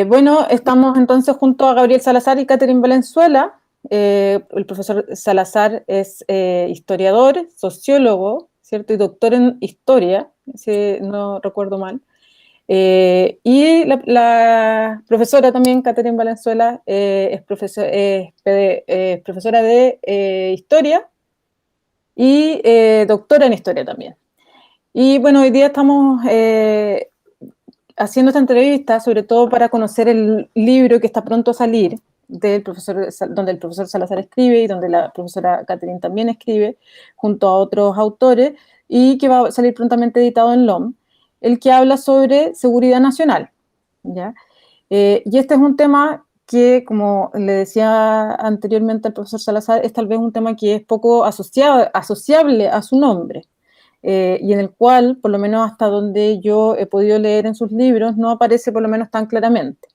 Bueno, estamos entonces junto a Gabriel Salazar y Catherine Valenzuela. El profesor Salazar es historiador, sociólogo, ¿cierto? Y doctor en historia, si no recuerdo mal. Y la profesora también, Catherine Valenzuela, es profesora de historia y doctora en historia también. Y bueno, hoy día estamos haciendo esta entrevista, sobre todo para conocer el libro que está pronto a salir, donde el profesor Salazar escribe y donde la profesora Catherine también escribe, junto a otros autores, y que va a salir prontamente editado en LOM, el que habla sobre seguridad nacional, ¿ya? Y este es un tema que, como le decía anteriormente al profesor Salazar, es tal vez un tema que es poco asociable a su nombre. Y en el cual, por lo menos hasta donde yo he podido leer en sus libros, no aparece por lo menos tan claramente.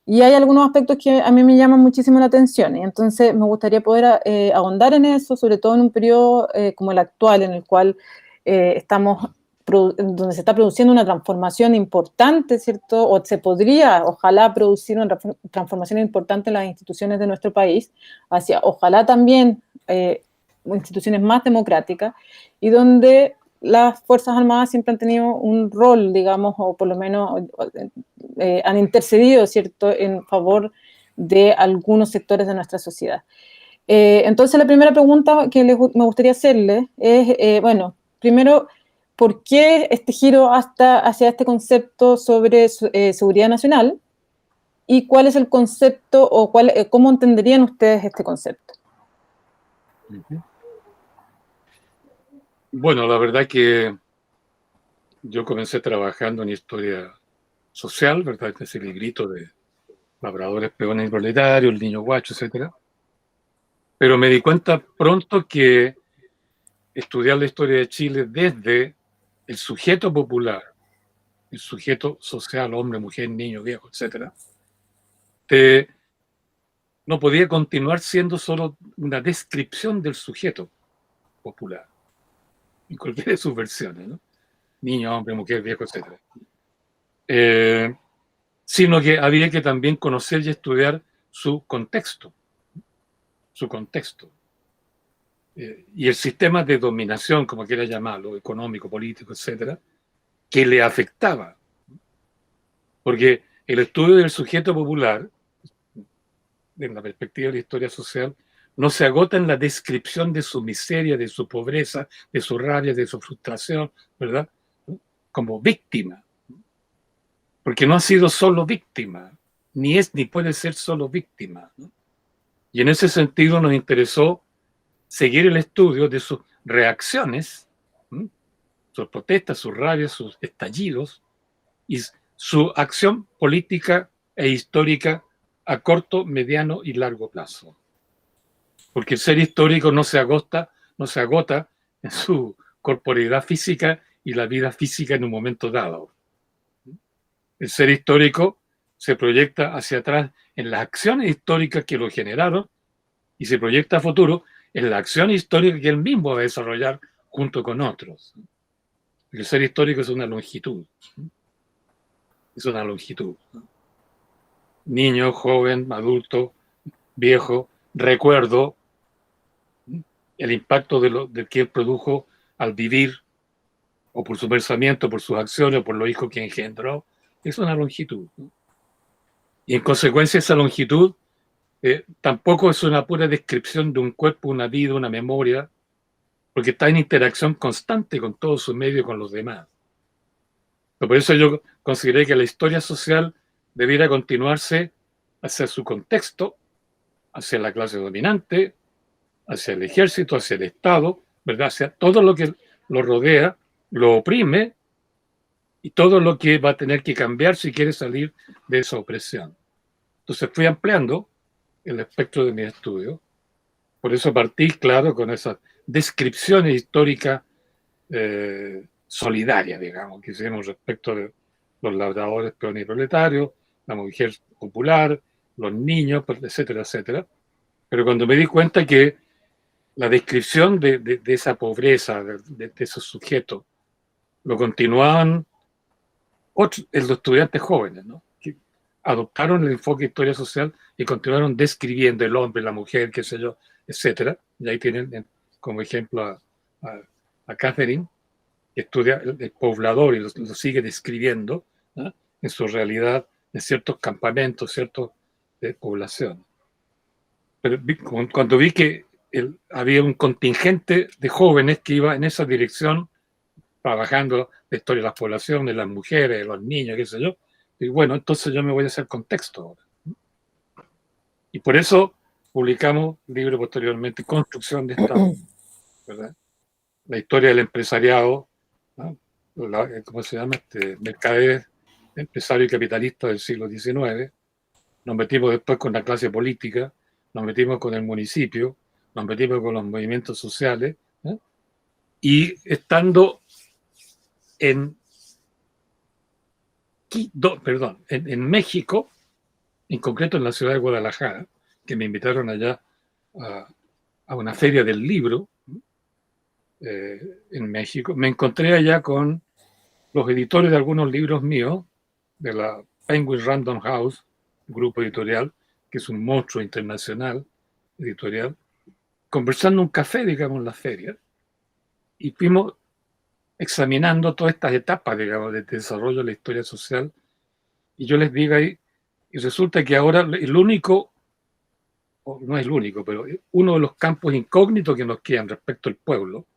Y hay algunos aspectos que a mí me llaman muchísimo la atención, y entonces me gustaría poder ahondar en eso, sobre todo en un periodo como el actual, en el cual estamos, donde se está produciendo una transformación importante, ¿cierto? O se podría, ojalá, producir una transformación importante en las instituciones de nuestro país, hacia, ojalá también, instituciones más democráticas, y donde las Fuerzas Armadas siempre han tenido un rol, digamos, o por lo menos han intercedido, ¿cierto?, en favor de algunos sectores de nuestra sociedad. Entonces, la primera pregunta que me gustaría hacerle es, bueno, primero, ¿por qué este giro hacia este concepto sobre seguridad nacional? ¿Y cuál es el concepto o cómo entenderían ustedes este concepto? Bueno, la verdad que yo comencé trabajando en historia social, ¿verdad? Ese librito de labradores, peones y proletarios, el niño guacho, etcétera. Pero me di cuenta pronto que estudiar la historia de Chile desde el sujeto popular, el sujeto social, hombre, mujer, niño, viejo, etcétera, no podía continuar siendo solo una descripción del sujeto popular, en cualquiera de sus versiones, ¿no? Niño, hombre, mujer, viejo, etcétera. Sino que había que también conocer y estudiar su contexto, y el sistema de dominación, como quiera llamarlo, económico, político, etcétera, que le afectaba. Porque el estudio del sujeto popular, en la perspectiva de la historia social, no se agota en la descripción de su miseria, de su pobreza, de su rabia, de su frustración, ¿verdad? Como víctima. Porque no ha sido solo víctima, ni es ni puede ser solo víctima, ¿no? Y en ese sentido nos interesó seguir el estudio de sus reacciones, sus protestas, sus rabias, sus estallidos y su acción política e histórica a corto, mediano y largo plazo. Porque el ser histórico no se agota en su corporeidad física y la vida física en un momento dado. El ser histórico se proyecta hacia atrás en las acciones históricas que lo generaron y se proyecta a futuro en la acción histórica que él mismo va a desarrollar junto con otros. El ser histórico es una longitud. Es una longitud. Niño, joven, adulto, viejo, recuerdo el impacto de que él produjo al vivir, o por su pensamiento, por sus acciones, o por los hijos que engendró. Es una longitud. Y en consecuencia esa longitud tampoco es una pura descripción de un cuerpo, una vida, una memoria, porque está en interacción constante con todo su medio y con los demás. Por eso yo consideré que la historia social debiera continuarse hacia su contexto, hacia la clase dominante, hacia el ejército, hacia el Estado, ¿verdad? Hacia todo lo que lo rodea, lo oprime y todo lo que va a tener que cambiar si quiere salir de esa opresión. Entonces fui ampliando el espectro de mi estudio. Por eso partí, claro, con esas descripciones históricas solidarias, digamos, que hicimos respecto de los labradores, peones y proletarios, la mujer popular, los niños, etcétera, etcétera. Pero cuando me di cuenta que la descripción de esa pobreza, de esos sujetos, lo continuaban los estudiantes jóvenes, ¿no? adoptaron el enfoque de historia social y continuaron describiendo el hombre, la mujer, qué sé yo, etcétera. Y ahí tienen como ejemplo a Catherine, que estudia el poblador y lo sigue describiendo, ¿no?, en su realidad, en ciertos campamentos, ciertas poblaciones. Pero cuando vi que había un contingente de jóvenes que iba en esa dirección, trabajando la historia de las poblaciones, de las mujeres, de los niños, qué sé yo, y bueno, entonces yo me voy a hacer contexto ahora. Y por eso publicamos el libro posteriormente, Construcción de Estado, ¿verdad? La historia del empresariado, ¿no? ¿Cómo se llama? Mercader, empresario y capitalista del siglo XIX. Nos metimos después con la clase política, nos metimos con el municipio, nos metimos con los movimientos sociales, ¿eh? Y estando en México, en concreto en la ciudad de Guadalajara, que me invitaron allá a una feria del libro en México, me encontré allá con los editores de algunos libros míos, de la Penguin Random House, grupo editorial, que es un monstruo internacional editorial, conversando en un café, digamos, en la feria, y fuimos examinando todas estas etapas, digamos, de desarrollo de la historia social, y yo les digo ahí, y resulta que ahora el único, o no es el único, pero uno de los campos incógnitos que nos quedan respecto al pueblo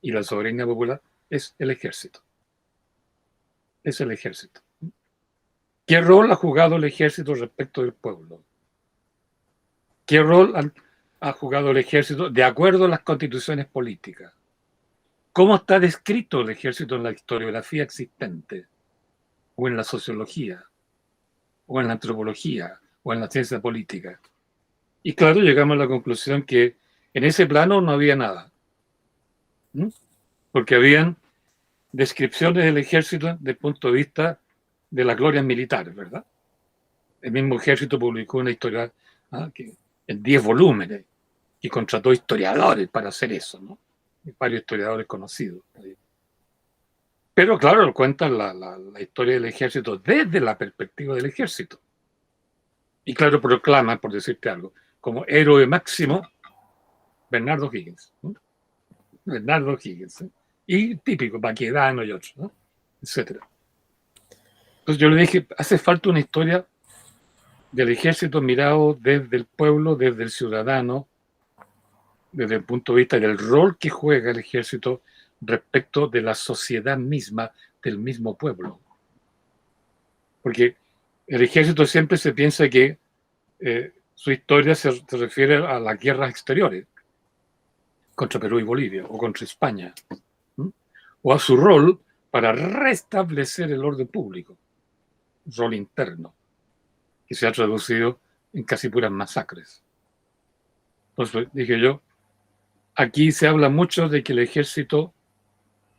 y la soberanía popular es el ejército. Es el ejército. ¿Qué rol ha jugado el ejército respecto del pueblo? ¿Qué rol ha jugado el ejército de acuerdo a las constituciones políticas? ¿Cómo está descrito el ejército en la historiografía existente? ¿O en la sociología? ¿O en la antropología? ¿O en la ciencia política? Y claro, llegamos a la conclusión que en ese plano no había nada. Porque habían descripciones del ejército desde el punto de vista de las glorias militares, ¿verdad? El mismo ejército publicó una historia en 10 volúmenes y contrató historiadores para hacer eso, ¿no? Varios historiadores conocidos. Pero claro, cuentan la historia del ejército desde la perspectiva del ejército. Y claro, proclaman, por decirte algo, como héroe máximo Bernardo Higgins. ¿No? Bernardo Higgins. ¿eh? Y típico, Baquedano y otros, ¿no? Etcétera. Entonces yo le dije, hace falta una historia del ejército mirado desde el pueblo, desde el ciudadano, desde el punto de vista del rol que juega el ejército respecto de la sociedad misma, del mismo pueblo. Porque el ejército siempre se piensa que su historia se refiere a las guerras exteriores, contra Perú y Bolivia, o contra España, o a su rol para restablecer el orden público, rol interno, que se ha traducido en casi puras masacres. Entonces dije yo, aquí se habla mucho de que el ejército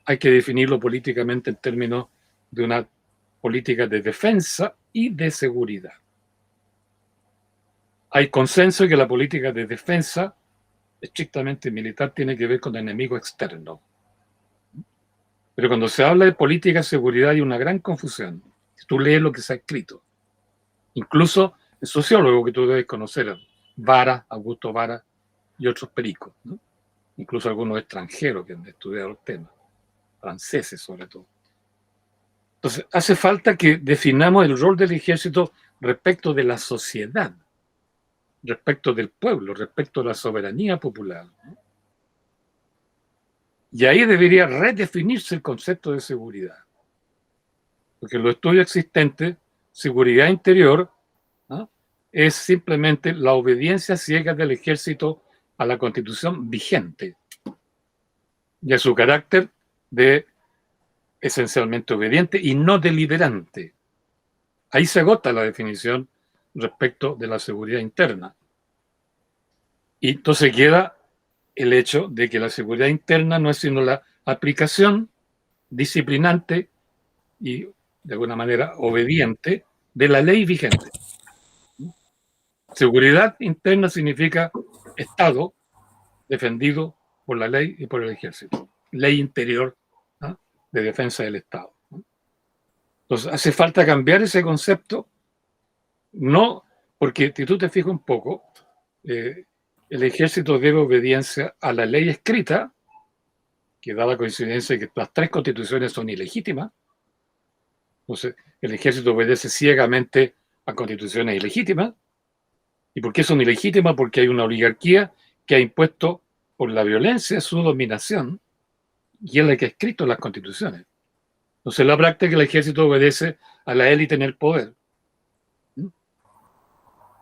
hay que definirlo políticamente en términos de una política de defensa y de seguridad. Hay consenso en que la política de defensa estrictamente militar tiene que ver con enemigo externo. Pero cuando se habla de política de seguridad hay una gran confusión. Si tú lees lo que se ha escrito, incluso el sociólogo que tú debes conocer, Vara, Augusto Vara y otros pericos, ¿no? Incluso algunos extranjeros que han estudiado el tema, franceses sobre todo. Entonces, hace falta que definamos el rol del ejército respecto de la sociedad, respecto del pueblo, respecto de la soberanía popular, ¿no? Y ahí debería redefinirse el concepto de seguridad. Porque en los estudios existentes, seguridad interior, ¿no?, es simplemente la obediencia ciega del ejército a la Constitución vigente y a su carácter de esencialmente obediente y no deliberante. Ahí se agota la definición respecto de la seguridad interna. Y entonces queda el hecho de que la seguridad interna no es sino la aplicación disciplinante y, de alguna manera, obediente de la ley vigente. Seguridad interna significa Estado defendido por la ley y por el ejército. Ley interior, ¿no?, de defensa del Estado. Entonces, hace falta cambiar ese concepto No, porque si tú te fijas un poco, el ejército debe obediencia a la ley escrita, que da la coincidencia de que las 3 constituciones son ilegítimas. Entonces, el ejército obedece ciegamente a constituciones ilegítimas. ¿Y por qué son ilegítimas? Porque hay una oligarquía que ha impuesto por la violencia su dominación y es la que ha escrito las constituciones. Entonces, en la práctica, el ejército obedece a la élite en el poder.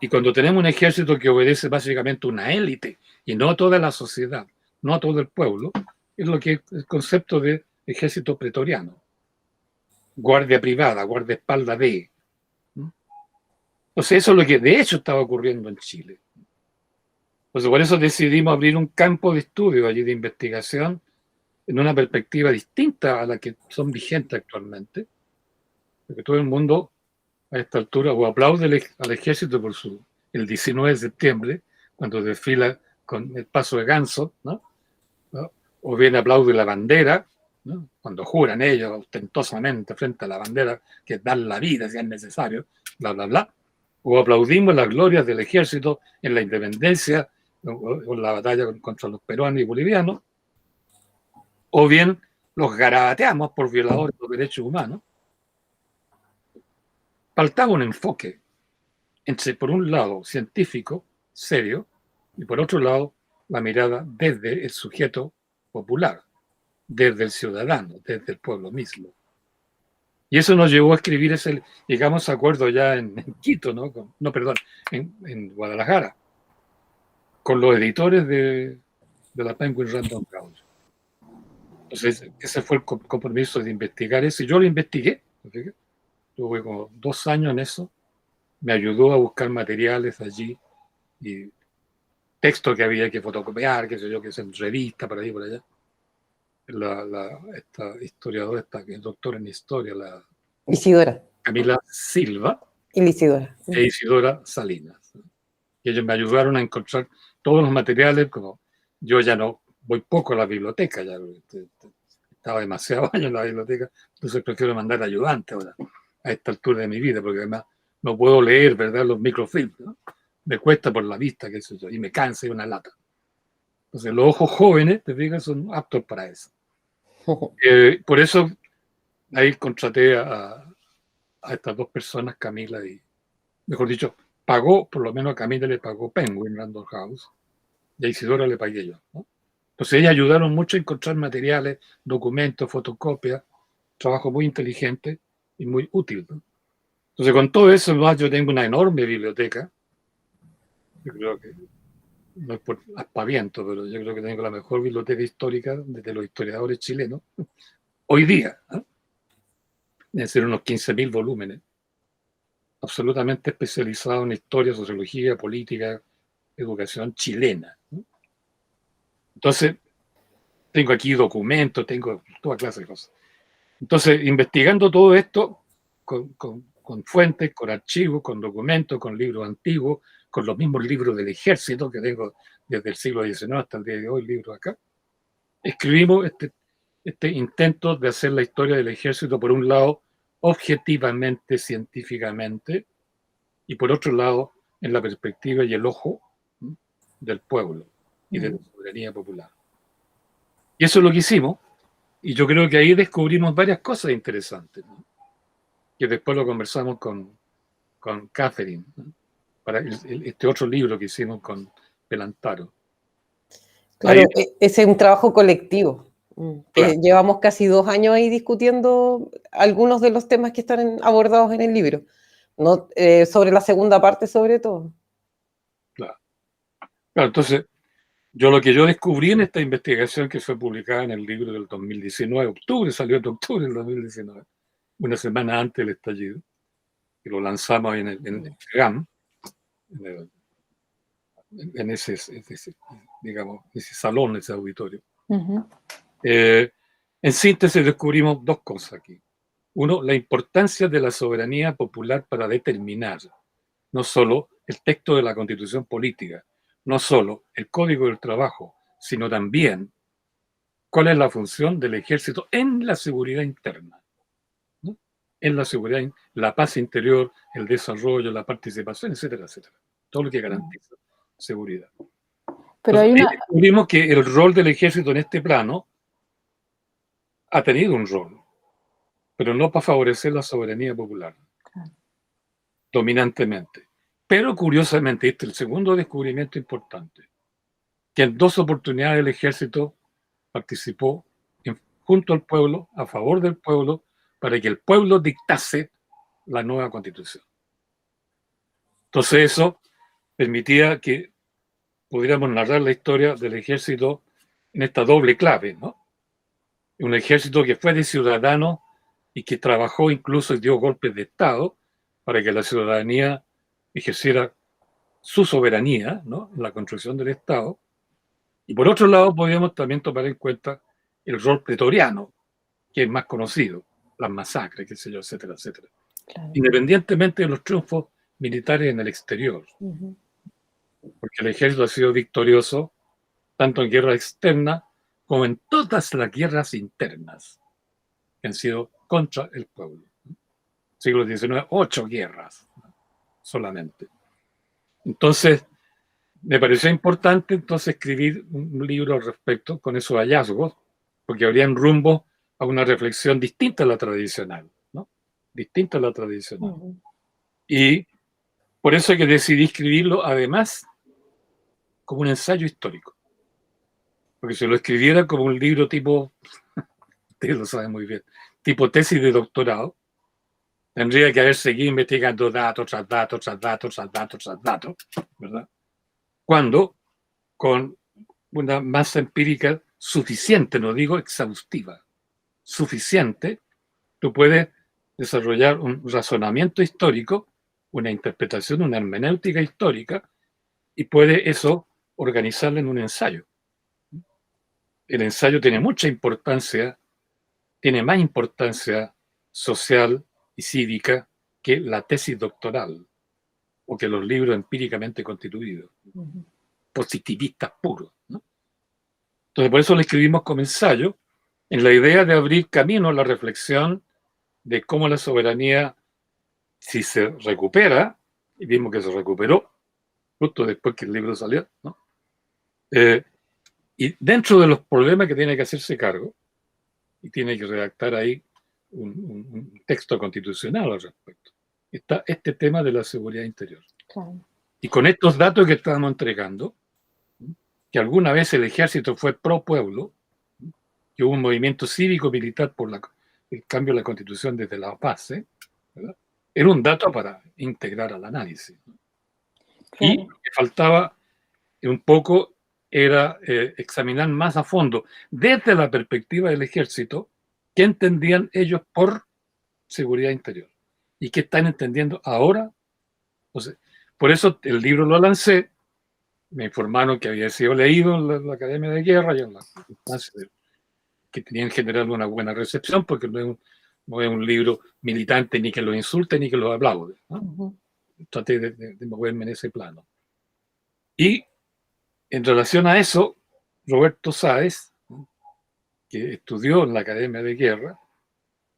Y cuando tenemos un ejército que obedece básicamente a una élite y no a toda la sociedad, no a todo el pueblo, es lo que es el concepto de ejército pretoriano. Guardia privada, guardaespaldas de. Entonces, eso es lo que de hecho estaba ocurriendo en Chile. Entonces, por eso decidimos abrir un campo de estudio allí de investigación en una perspectiva distinta a la que son vigentes actualmente, porque todo el mundo a esta altura o aplaude al ejército por el 19 de septiembre, cuando desfila con el paso de ganso, ¿no? O bien aplaude la bandera, ¿no? Cuando juran ellos ostentosamente frente a la bandera que dan la vida si es necesario, bla, bla, bla. O aplaudimos las glorias del ejército en la independencia o en la batalla contra los peruanos y bolivianos, o bien los garabateamos por violadores de los derechos humanos. Faltaba un enfoque entre, por un lado, científico, serio, y por otro lado, la mirada desde el sujeto popular, desde el ciudadano, desde el pueblo mismo. Y eso nos llevó a escribir llegamos a acuerdo ya en Quito, en Guadalajara, con los editores de la Penguin Random House. Entonces, ese fue el compromiso de investigar eso. Y yo lo investigué, tuve como 2 años en eso, me ayudó a buscar materiales allí y textos que había que fotocopiar, qué sé yo, que es en revista, por ahí, por allá. Esta historiadora, que es doctora en historia, la Isidora. Camila Silva Y Isidora. e Isidora Salinas. Y ellos me ayudaron a encontrar todos los materiales, como yo ya no voy poco a la biblioteca, ya estaba demasiado años en la biblioteca, entonces prefiero mandar ayudante ahora, a esta altura de mi vida, porque además no puedo leer, ¿verdad?, los microfilms, ¿no? Me cuesta por la vista, qué sé yo, y me cansa y una lata. Entonces los ojos jóvenes, te fijas, son aptos para eso. Por eso ahí contraté a estas 2 personas, Camila y, mejor dicho, pagó, por lo menos a Camila le pagó Penguin Random House, y a Isidora le pagué yo, ¿no? Entonces ellas ayudaron mucho a encontrar materiales, documentos, fotocopias, trabajo muy inteligente y muy útil, ¿no? Entonces con todo eso yo tengo una enorme biblioteca. Yo creo que no es por aspaviento, pero yo creo que tengo la mejor biblioteca histórica de los historiadores chilenos hoy día, ¿no? Deben ser unos 15.000 volúmenes, absolutamente especializados en historia, sociología, política, educación chilena, ¿no? Entonces, tengo aquí documentos, tengo toda clase de cosas. Entonces, investigando todo esto con fuentes, con archivos, con documentos, con libros antiguos, con los mismos libros del ejército que tengo desde el siglo XIX hasta el día de hoy, libros acá, escribimos este intento de hacer la historia del ejército, por un lado, objetivamente, científicamente, y por otro lado, en la perspectiva y el ojo, ¿no?, del pueblo y de la soberanía popular. Y eso es lo que hicimos, y yo creo que ahí descubrimos varias cosas interesantes, ¿no?, que después lo conversamos con Catherine, ¿no?, para este otro libro que hicimos con Pelantaro. Claro, Ahí, ese es un trabajo colectivo. claro. Llevamos casi 2 años ahí discutiendo algunos de los temas que están abordados en el libro, ¿no? Sobre la segunda parte sobre todo. Claro. Claro, entonces, lo que yo descubrí en esta investigación que fue publicada en el libro del 2019, salió en octubre del 2019, una semana antes del estallido, que lo lanzamos en el GAM, en ese salón, ese auditorio. En síntesis, descubrimos 2 cosas aquí. Uno, la importancia de la soberanía popular para determinar no solo el texto de la Constitución política, no solo el Código del Trabajo, sino también cuál es la función del ejército en la seguridad interna, ¿no?, en la seguridad, la paz interior, el desarrollo, la participación, etcétera, etcétera. Todo lo que garantiza seguridad. Pero Entonces, hay ahí una... descubrimos que el rol del ejército en este plano ha tenido un rol, pero no para favorecer la soberanía popular, dominantemente. Pero curiosamente, este es el segundo descubrimiento importante, que en 2 oportunidades el ejército participó junto al pueblo, a favor del pueblo, para que el pueblo dictase la nueva constitución. Entonces eso permitía que pudiéramos narrar la historia del ejército en esta doble clave, ¿no? Un ejército que fue de ciudadanos y que trabajó incluso y dio golpes de Estado para que la ciudadanía ejerciera su soberanía, ¿no?, en la construcción del Estado. Y por otro lado, podríamos también tomar en cuenta el rol pretoriano, que es más conocido, las masacres, qué sé yo, etcétera, etcétera. Claro. Independientemente de los triunfos militares en el exterior, porque el ejército ha sido victorioso tanto en guerra externa como en todas las guerras internas que han sido contra el pueblo. Siglo XIX, 8 guerras solamente. Entonces, me pareció importante entonces escribir un libro al respecto con esos hallazgos, porque habrían rumbo a una reflexión distinta a la tradicional, ¿no? Distinta a la tradicional. Y por eso es que decidí escribirlo, además, como un ensayo histórico. Porque si lo escribiera como un libro tipo, ustedes lo saben muy bien, tipo tesis de doctorado, tendría que haber seguido investigando datos tras datos, tras datos, tras datos, tras datos, ¿verdad? Cuando, con una masa empírica suficiente, no digo exhaustiva, suficiente, tú puedes desarrollar un razonamiento histórico, una interpretación, una hermenéutica histórica, y puede eso organizarlo en un ensayo. El ensayo tiene mucha importancia, tiene más importancia social y cívica que la tesis doctoral o que los libros empíricamente constituidos, positivistas puros, ¿no? Entonces, por eso lo escribimos como ensayo, en la idea de abrir camino a la reflexión de cómo la soberanía, si se recupera, y vimos que se recuperó justo después que el libro salió, ¿no? Y dentro de los problemas que tiene que hacerse cargo, y tiene que redactar ahí un texto constitucional al respecto, está este tema de la seguridad interior. Claro. Y con estos datos que estábamos entregando, que alguna vez el ejército fue pro pueblo, que hubo un movimiento cívico-militar por el cambio de la constitución desde la base, ¿verdad?, era un dato para integrar al análisis, ¿no? Claro. Y lo que faltaba un poco era examinar más a fondo, desde la perspectiva del ejército, qué entendían ellos por seguridad interior y qué están entendiendo ahora. Entonces, por eso el libro lo lancé, me informaron que había sido leído en la Academia de Guerra y en las instancias que tenía en general una buena recepción, porque no es un libro militante ni que lo insulte ni que lo aplaude, ¿no? Traté de moverme en ese plano. Y en relación a eso, Roberto Sáez, que estudió en la Academia de Guerra,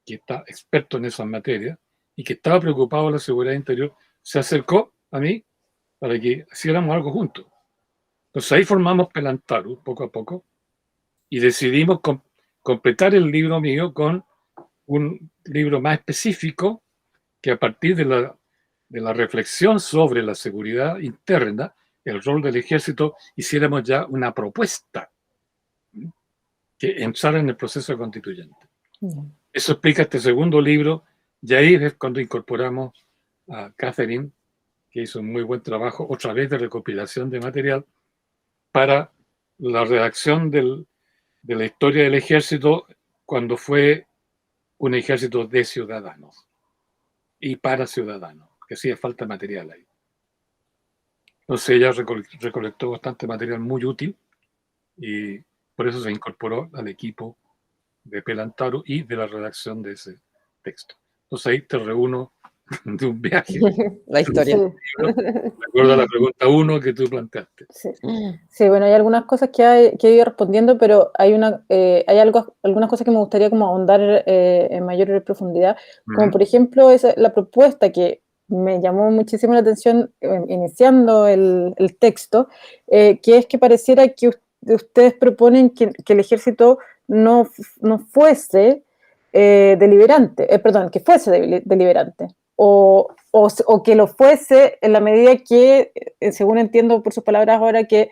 que está experto en esas materias y que estaba preocupado por la seguridad interior, se acercó a mí para que hiciéramos algo juntos. Entonces ahí formamos Pelantaru poco a poco y decidimos completar el libro mío con un libro más específico que, a partir de la reflexión sobre la seguridad interna, el rol del ejército, hiciéramos ya una propuesta que entrara en el proceso constituyente. Eso explica este segundo libro, y ahí es cuando incorporamos a Catherine, que hizo un muy buen trabajo, otra vez de recopilación de material, para la redacción de la historia del ejército cuando fue un ejército de ciudadanos y para ciudadanos, que hacía falta material ahí. Entonces ella recolectó bastante material muy útil y por eso se incorporó al equipo de Pelantaru y de la redacción de ese texto. Entonces ahí te reúno de un viaje. La historia. Sí. De acuerdo a la pregunta 1 que tú planteaste. Sí. Sí, bueno, hay algunas cosas que he ido respondiendo, pero hay algunas cosas que me gustaría como ahondar en mayor profundidad, como por ejemplo la propuesta que me llamó muchísimo la atención iniciando el texto, que es que pareciera que ustedes proponen que el ejército no fuese deliberante, perdón, que fuese deliberante, o que lo fuese en la medida que, según entiendo por sus palabras ahora, que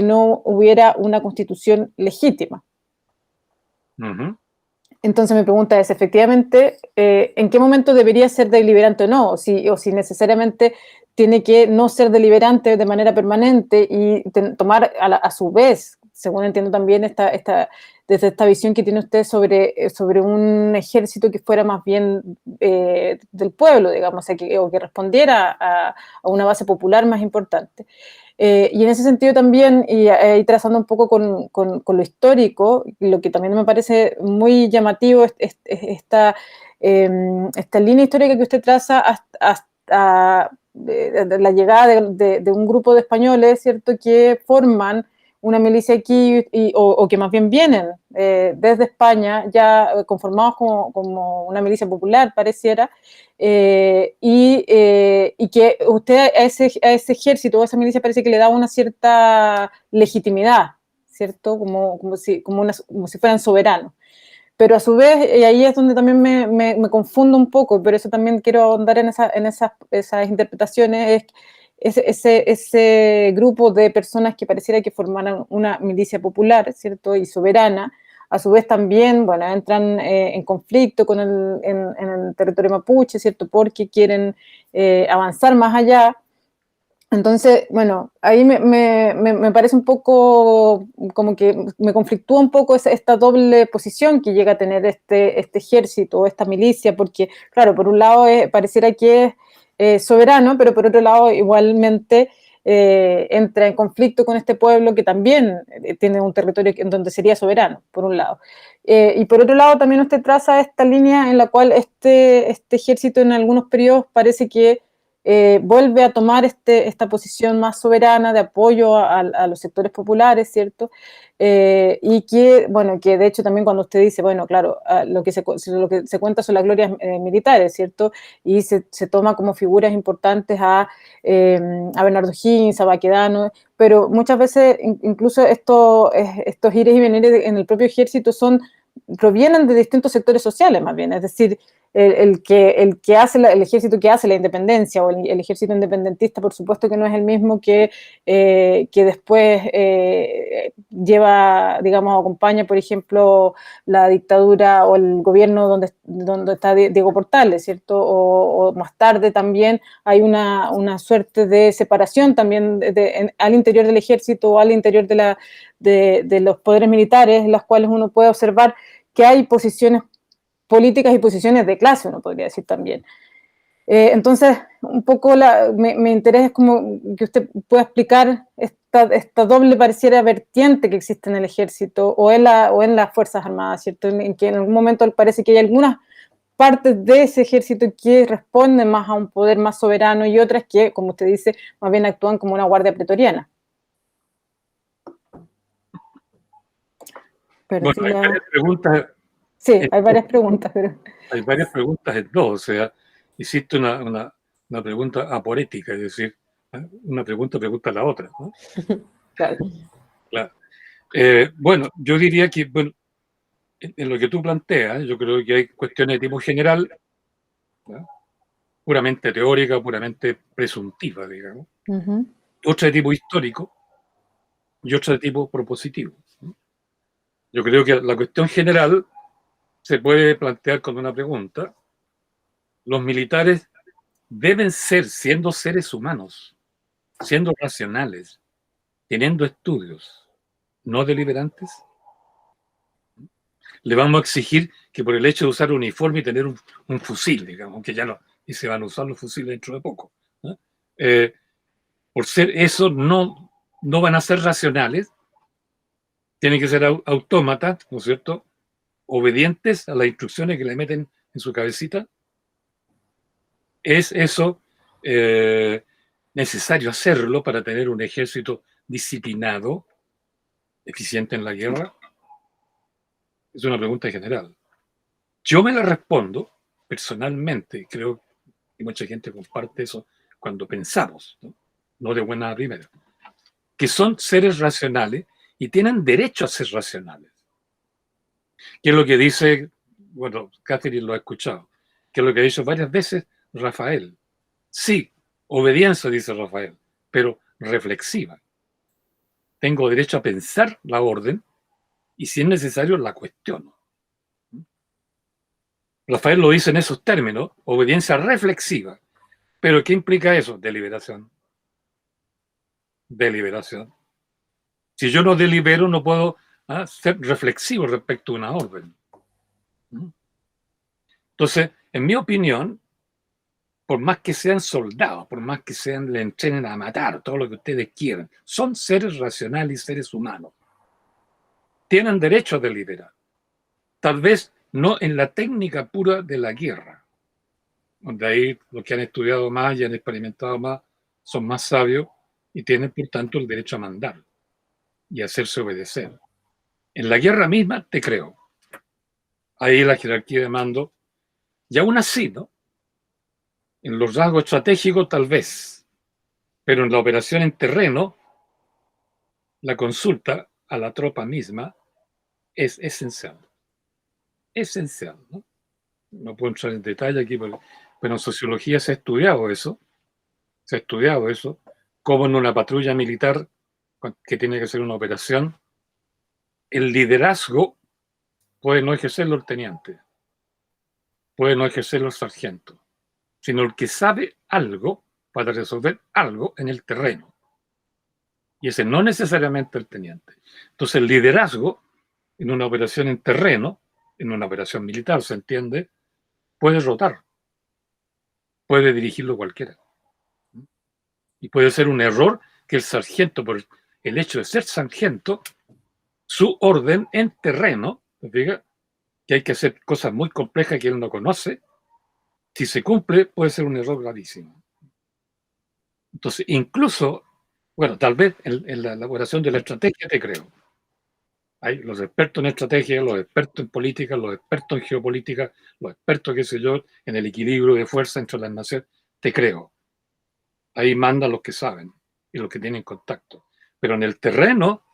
no hubiera una constitución legítima. Entonces mi pregunta es, efectivamente, ¿en qué momento debería ser deliberante o no? O si necesariamente tiene que no ser deliberante de manera permanente y tomar a su vez, según entiendo también, desde esta visión que tiene usted sobre un ejército que fuera más bien del pueblo, digamos, o que respondiera a una base popular más importante. Y en ese sentido también, y ahí trazando un poco con lo histórico, lo que también me parece muy llamativo es esta línea histórica que usted traza hasta la llegada de un grupo de españoles, ¿cierto?, que forman una milicia aquí o que más bien vienen desde España ya conformados como una milicia popular, pareciera, y que usted a ese ejército o a esa milicia parece que le da una cierta legitimidad, ¿cierto? Como si fueran soberanos. Pero a su vez, y ahí es donde también me confundo un poco, pero eso también quiero ahondar en esas interpretaciones, es ese grupo de personas que pareciera que formaran una milicia popular, ¿cierto? Y soberana, a su vez también, bueno, entran en conflicto en el territorio mapuche, ¿cierto? Porque quieren avanzar más allá. Entonces, bueno, ahí me parece un poco, como que me conflictúa un poco esta doble posición que llega a tener este ejército o esta milicia, porque, claro, por un lado pareciera que es soberano, pero por otro lado igualmente entra en conflicto con este pueblo que también tiene un territorio en donde sería soberano, por un lado. Y por otro lado también usted traza esta línea en la cual este ejército en algunos periodos parece que vuelve a tomar esta posición más soberana de apoyo a los sectores populares, ¿cierto? Y que, bueno, que de hecho también cuando usted dice, bueno, claro, lo que se cuenta son las glorias militares, ¿cierto? Y se toma como figuras importantes a Bernardo Higgins, a Baquedano, pero muchas veces incluso estos ires y venires en el propio ejército provienen de distintos sectores sociales, más bien, es decir, el ejército que hace la independencia o el ejército independentista, por supuesto que no es el mismo que después lleva, digamos, acompaña, por ejemplo, la dictadura o el gobierno donde está Diego Portales, ¿cierto? O más tarde también hay una suerte de separación también al interior del ejército o al interior de los poderes militares, en las cuales uno puede observar que hay posiciones políticas y posiciones de clase, uno podría decir también. Entonces, un poco me interesa como que usted pueda explicar esta doble pareciera vertiente que existe en el ejército o en las Fuerzas Armadas, ¿cierto? En que en algún momento parece que hay algunas partes de ese ejército que responden más a un poder más soberano y otras que, como usted dice, más bien actúan como una guardia pretoriana. Pero Bueno, hay varias preguntas. Sí, hay varias preguntas, pero... Hay varias preguntas en dos, o sea, hiciste una pregunta aporética, es decir, una pregunta a la otra, ¿no? Claro. Claro. Bueno, yo diría que, bueno, en lo que tú planteas, yo creo que hay cuestiones de tipo general, ¿no?, puramente teórica, puramente presuntiva, digamos, otra de tipo histórico y otra de tipo propositivo, ¿no? Yo creo que la cuestión general se puede plantear con una pregunta. Los militares deben ser, siendo seres humanos, siendo racionales, teniendo estudios, no deliberantes. Le vamos a exigir que por el hecho de usar uniforme y tener un fusil, digamos, que ya no, y se van a usar los fusiles dentro de poco, ¿no? Por ser eso, no van a ser racionales, tienen que ser autómatas, ¿no es cierto?, obedientes a las instrucciones que le meten en su cabecita. ¿Es eso necesario hacerlo para tener un ejército disciplinado, eficiente en la guerra? Es una pregunta general. Yo me la respondo personalmente, creo que mucha gente comparte eso cuando pensamos, no de buena primera, que son seres racionales y tienen derecho a ser racionales. ¿Qué es lo que dice, bueno, Catherine lo ha escuchado, que es lo que ha dicho varias veces Rafael? Sí, obediencia, dice Rafael, pero reflexiva. Tengo derecho a pensar la orden y si es necesario la cuestiono. Rafael lo dice en esos términos, obediencia reflexiva. ¿Pero qué implica eso? Deliberación. Deliberación. Si yo no delibero, no puedo ser reflexivo respecto a una orden. Entonces, en mi opinión, por más que sean soldados, por más que sean, le entrenen a matar, todo lo que ustedes quieran, son seres racionales y seres humanos. Tienen derecho a deliberar. Tal vez no en la técnica pura de la guerra, donde ahí los que han estudiado más y han experimentado más son más sabios y tienen, por tanto, el derecho a mandar y a hacerse obedecer. En la guerra misma, te creo. Ahí la jerarquía de mando, y aún así, ¿no? En los rasgos estratégicos, tal vez, pero en la operación en terreno, la consulta a la tropa misma es esencial. Esencial, ¿no? No puedo entrar en detalle aquí, pero en sociología se ha estudiado eso. Se ha estudiado eso, como en una patrulla militar que tiene que hacer una operación, el liderazgo puede no ejercerlo el teniente, puede no ejercerlo el sargento, sino el que sabe algo para resolver algo en el terreno. Y ese no necesariamente el teniente. Entonces el liderazgo en una operación en terreno, en una operación militar, se entiende, puede rotar, puede dirigirlo cualquiera. Y puede ser un error que el sargento, por el hecho de ser sargento, su orden en terreno, diga, que hay que hacer cosas muy complejas que él no conoce, si se cumple puede ser un error gravísimo. Entonces, incluso, bueno, tal vez en la elaboración de la estrategia te creo. Hay los expertos en estrategia, los expertos en política, los expertos en geopolítica, los expertos, qué sé yo, en el equilibrio de fuerza entre las naciones, te creo. Ahí mandan los que saben y los que tienen contacto. Pero en el terreno,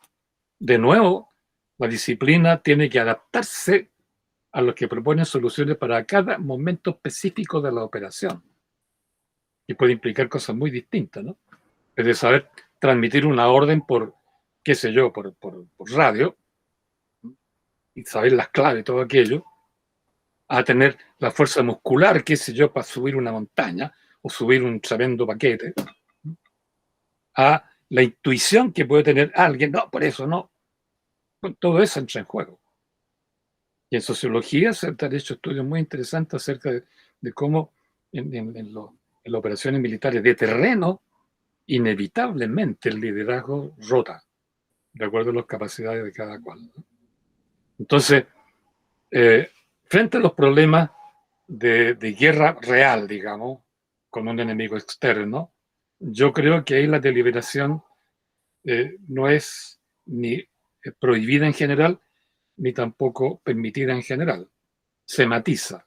de nuevo, la disciplina tiene que adaptarse a los que proponen soluciones para cada momento específico de la operación. Y puede implicar cosas muy distintas, ¿no? Es de saber transmitir una orden por, qué sé yo, por radio, y saber las claves y todo aquello, a tener la fuerza muscular, qué sé yo, para subir una montaña o subir un tremendo paquete, a la intuición que puede tener alguien, no, por eso no. Todo eso entra en juego. Y en sociología se han hecho estudios muy interesantes acerca de cómo en las operaciones militares de terreno, inevitablemente el liderazgo rota, de acuerdo a las capacidades de cada cual. Entonces, frente a los problemas de guerra real, digamos, con un enemigo externo, yo creo que ahí la deliberación no es ni prohibida en general, ni tampoco permitida en general. Se matiza.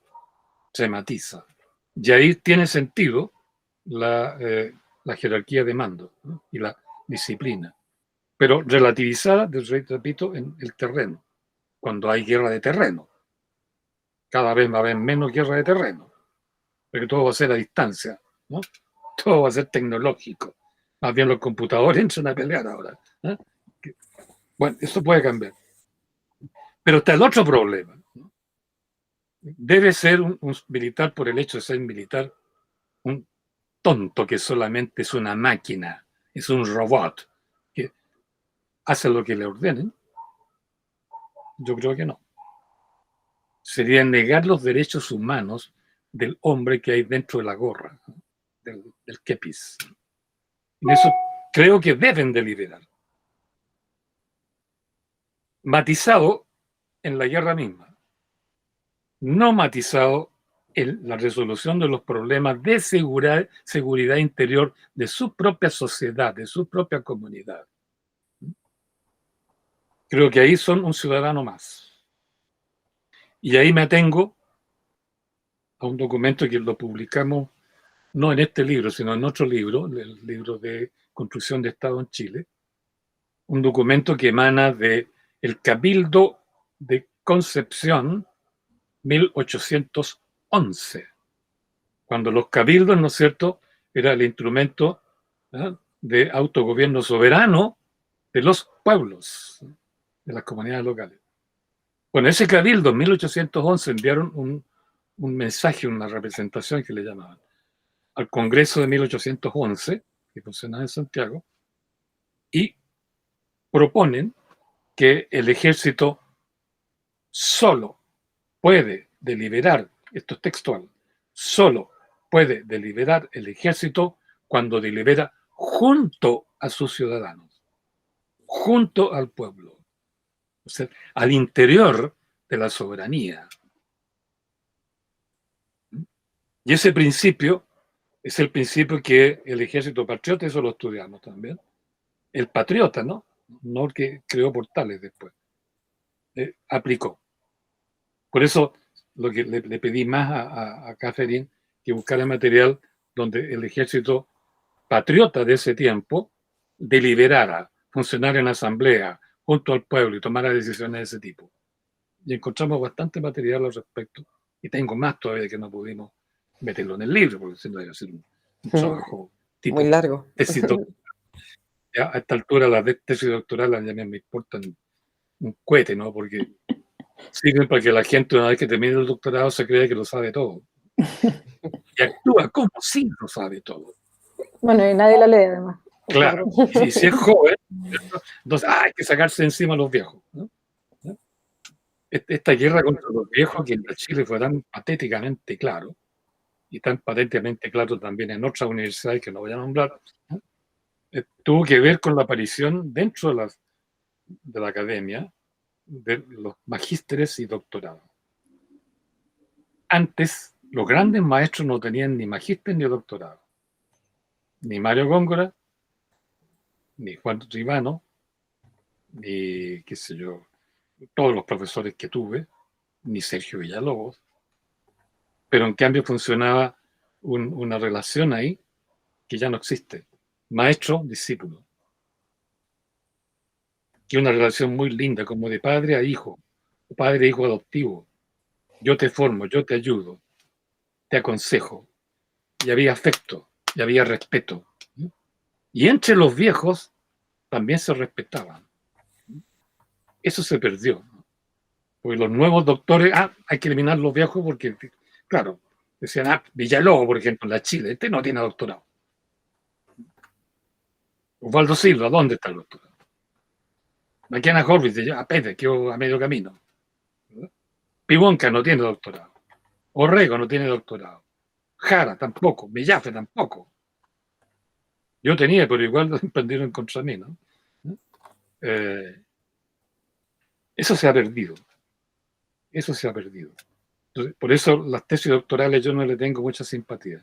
Y ahí tiene sentido la jerarquía de mando, ¿no? Y la disciplina. Pero relativizada, repito, en el terreno. Cuando hay guerra de terreno. Cada vez va a haber menos guerra de terreno. Porque todo va a ser a distancia, ¿no? Todo va a ser tecnológico. Más bien los computadores entran a pelear ahora, ¿eh? Bueno, esto puede cambiar. Pero está el otro problema, ¿no? Debe ser un militar, por el hecho de ser militar, un tonto que solamente es una máquina, es un robot, que hace lo que le ordenen. Yo creo que no. Sería negar los derechos humanos del hombre que hay dentro de la gorra, ¿no? del kepis. En eso creo que deben deliberar. Matizado en la guerra misma. No matizado la resolución de los problemas de seguridad interior de su propia sociedad, de su propia comunidad. Creo que ahí son un ciudadano más. Y ahí me atengo a un documento que lo publicamos no en este libro, sino en otro libro, el libro de Construcción de Estado en Chile, un documento que emana del Cabildo de Concepción 1811, cuando los cabildos, ¿no es cierto?, era el instrumento, ¿eh?, de autogobierno soberano de los pueblos, de las comunidades locales. Bueno, ese cabildo en 1811 enviaron un mensaje, una representación que le llamaban, al Congreso de 1811, que funcionaba en Santiago, y proponen que el ejército solo puede deliberar, esto es textual, solo puede deliberar el ejército cuando delibera junto a sus ciudadanos, junto al pueblo, o sea, al interior de la soberanía. Y ese principio es el principio que el ejército patriota, eso lo estudiamos también, el patriota, ¿no? No el que creó Portales después, aplicó. Por eso lo que le pedí más a Catherine, que buscara material donde el ejército patriota de ese tiempo deliberara, funcionara en asamblea, junto al pueblo y tomara decisiones de ese tipo. Y encontramos bastante material al respecto, y tengo más todavía que no pudimos meterlo en el libro, porque si no iba a ser un trabajo tipo muy largo. tesis doctoral. Ya a esta altura las tesis doctorales ya me importan un cohete, ¿no? Porque sirven para que la gente, una vez que termine el doctorado, se cree que lo sabe todo. Y actúa como si lo sabe todo. Bueno, y nadie la lee además. Claro, y si es joven, entonces hay que sacarse encima a los viejos, ¿no? Esta guerra contra los viejos, que en Chile fue tan patéticamente claro, y tan patentemente claro también en otras universidades que no voy a nombrar, ¿no?, tuvo que ver con la aparición dentro de la academia de los magísteres y doctorados. Antes, los grandes maestros no tenían ni magíster ni doctorado. Ni Mario Góngora, ni Juan Ribano, ni, qué sé yo, todos los profesores que tuve, ni Sergio Villalobos. Pero en cambio funcionaba una relación ahí que ya no existe. Maestro-discípulo. Que es una relación muy linda, como de padre a hijo, o padre a hijo adoptivo. Yo te formo, yo te ayudo, te aconsejo. Y había afecto, y había respeto. Y entre los viejos también se respetaban. Eso se perdió. Porque los nuevos doctores, hay que eliminar los viejos porque, claro, decían, Villalobos, por ejemplo, en la Chile, este no tiene doctorado. Osvaldo Silva, ¿dónde está el doctorado? Maquiana Horvitz, Pérez, quedó a medio camino. Pibonca no tiene doctorado. Orrego no tiene doctorado. Jara tampoco. Villafe tampoco. Yo tenía, pero igual lo emprendieron contra mí, ¿no? Eso se ha perdido. Eso se ha perdido. Entonces, por eso las tesis doctorales yo no le tengo mucha simpatía.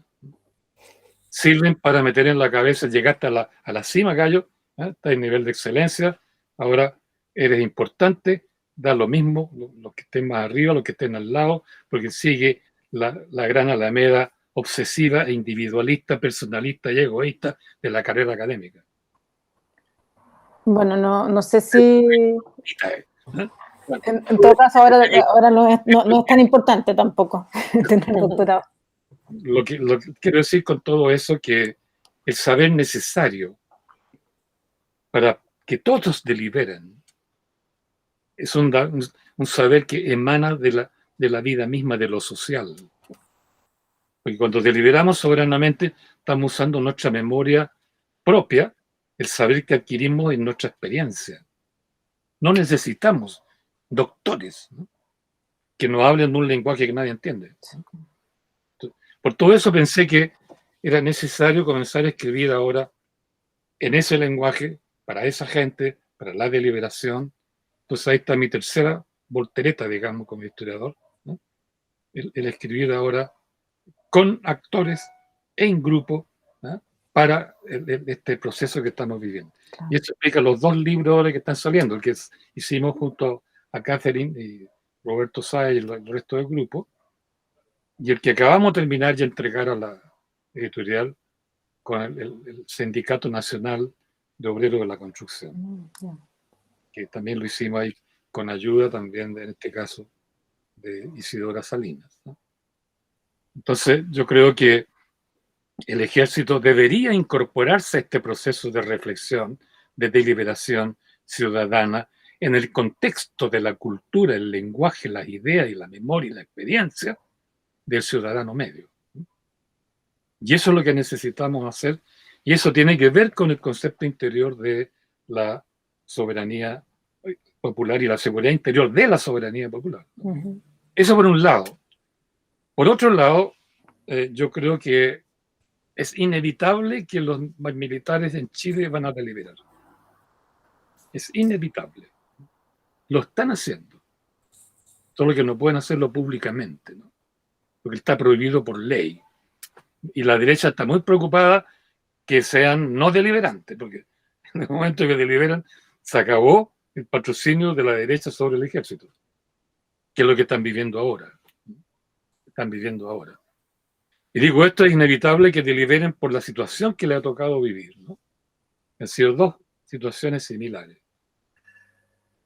Sirven para meter en la cabeza, llegaste a la cima, gallo, está en nivel de excelencia, ahora eres importante, da lo mismo, los que estén más arriba, los que estén al lado, porque sigue la gran alameda obsesiva e individualista, personalista y egoísta de la carrera académica. Bueno, no sé si... ¿Eh? En todo caso, ahora no es tan importante tampoco tener doctorado. Lo que quiero decir con todo eso, que el saber necesario para que todos deliberen es un saber que emana de la vida misma, de lo social. Porque cuando deliberamos soberanamente, estamos usando nuestra memoria propia, el saber que adquirimos en nuestra experiencia. No necesitamos doctores, ¿no?, que nos hablen de un lenguaje que nadie entiende. Por todo eso pensé que era necesario comenzar a escribir ahora en ese lenguaje, para esa gente, para la deliberación. Entonces ahí está mi tercera voltereta, digamos, como historiador, ¿no?, el escribir ahora con actores en grupo, ¿ah?, para este proceso que estamos viviendo. Claro. Y eso explica los 2 libros ahora que están saliendo, el que hicimos junto a Catherine y Roberto Sáez y el resto del grupo, y el que acabamos de terminar y entregar a la editorial con el Sindicato Nacional de Obreros de la Construcción, Ya. que también lo hicimos ahí con ayuda también, en este caso, de Isidora Salinas, ¿no? Entonces, yo creo que el ejército debería incorporarse a este proceso de reflexión, de deliberación ciudadana, en el contexto de la cultura, el lenguaje, las ideas y la memoria y la experiencia del ciudadano medio. Y eso es lo que necesitamos hacer, y eso tiene que ver con el concepto interior de la soberanía popular y la seguridad interior de la soberanía popular. Ujú. Eso por un lado. Por otro lado, yo creo que es inevitable que los militares en Chile van a deliberar. Es inevitable. Lo están haciendo. Solo que no pueden hacerlo públicamente, ¿no? Porque está prohibido por ley. Y la derecha está muy preocupada que sean no deliberantes, porque en el momento que deliberan se acabó el patrocinio de la derecha sobre el ejército, que es lo que están viviendo ahora. Están viviendo ahora. Y digo, esto es inevitable que deliberen por la situación que le ha tocado vivir, ¿no? Han sido 2 situaciones similares.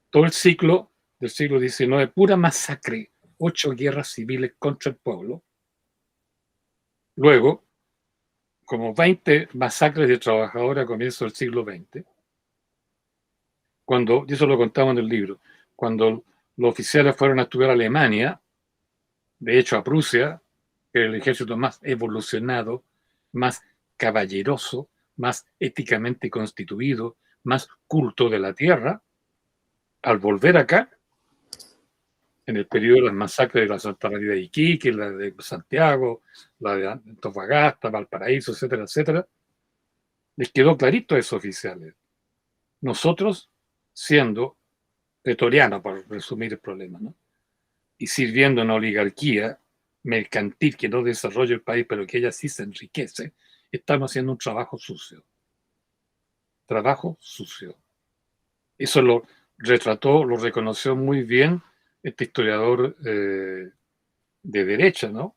Todo el ciclo del siglo XIX, pura masacre, 8 guerras civiles contra el pueblo. Luego, como 20 masacres de trabajadores a comienzos del siglo XX, cuando, y eso lo contamos en el libro, cuando los oficiales fueron a estudiar a Alemania, de hecho a Prusia, que es el ejército más evolucionado, más caballeroso, más éticamente constituido, más culto de la tierra, al volver acá, en el periodo de las masacres de la Santa María de Iquique, la de Santiago, la de Antofagasta, Valparaíso, etcétera, etcétera, les quedó clarito a esos oficiales. Nosotros, siendo pretorianos, para resumir el problema, ¿no?, y sirviendo a una oligarquía mercantil que no desarrolla el país, pero que ella sí se enriquece, estamos haciendo un trabajo sucio. Trabajo sucio. Eso lo retrató, lo reconoció muy bien este historiador de derecha, ¿no?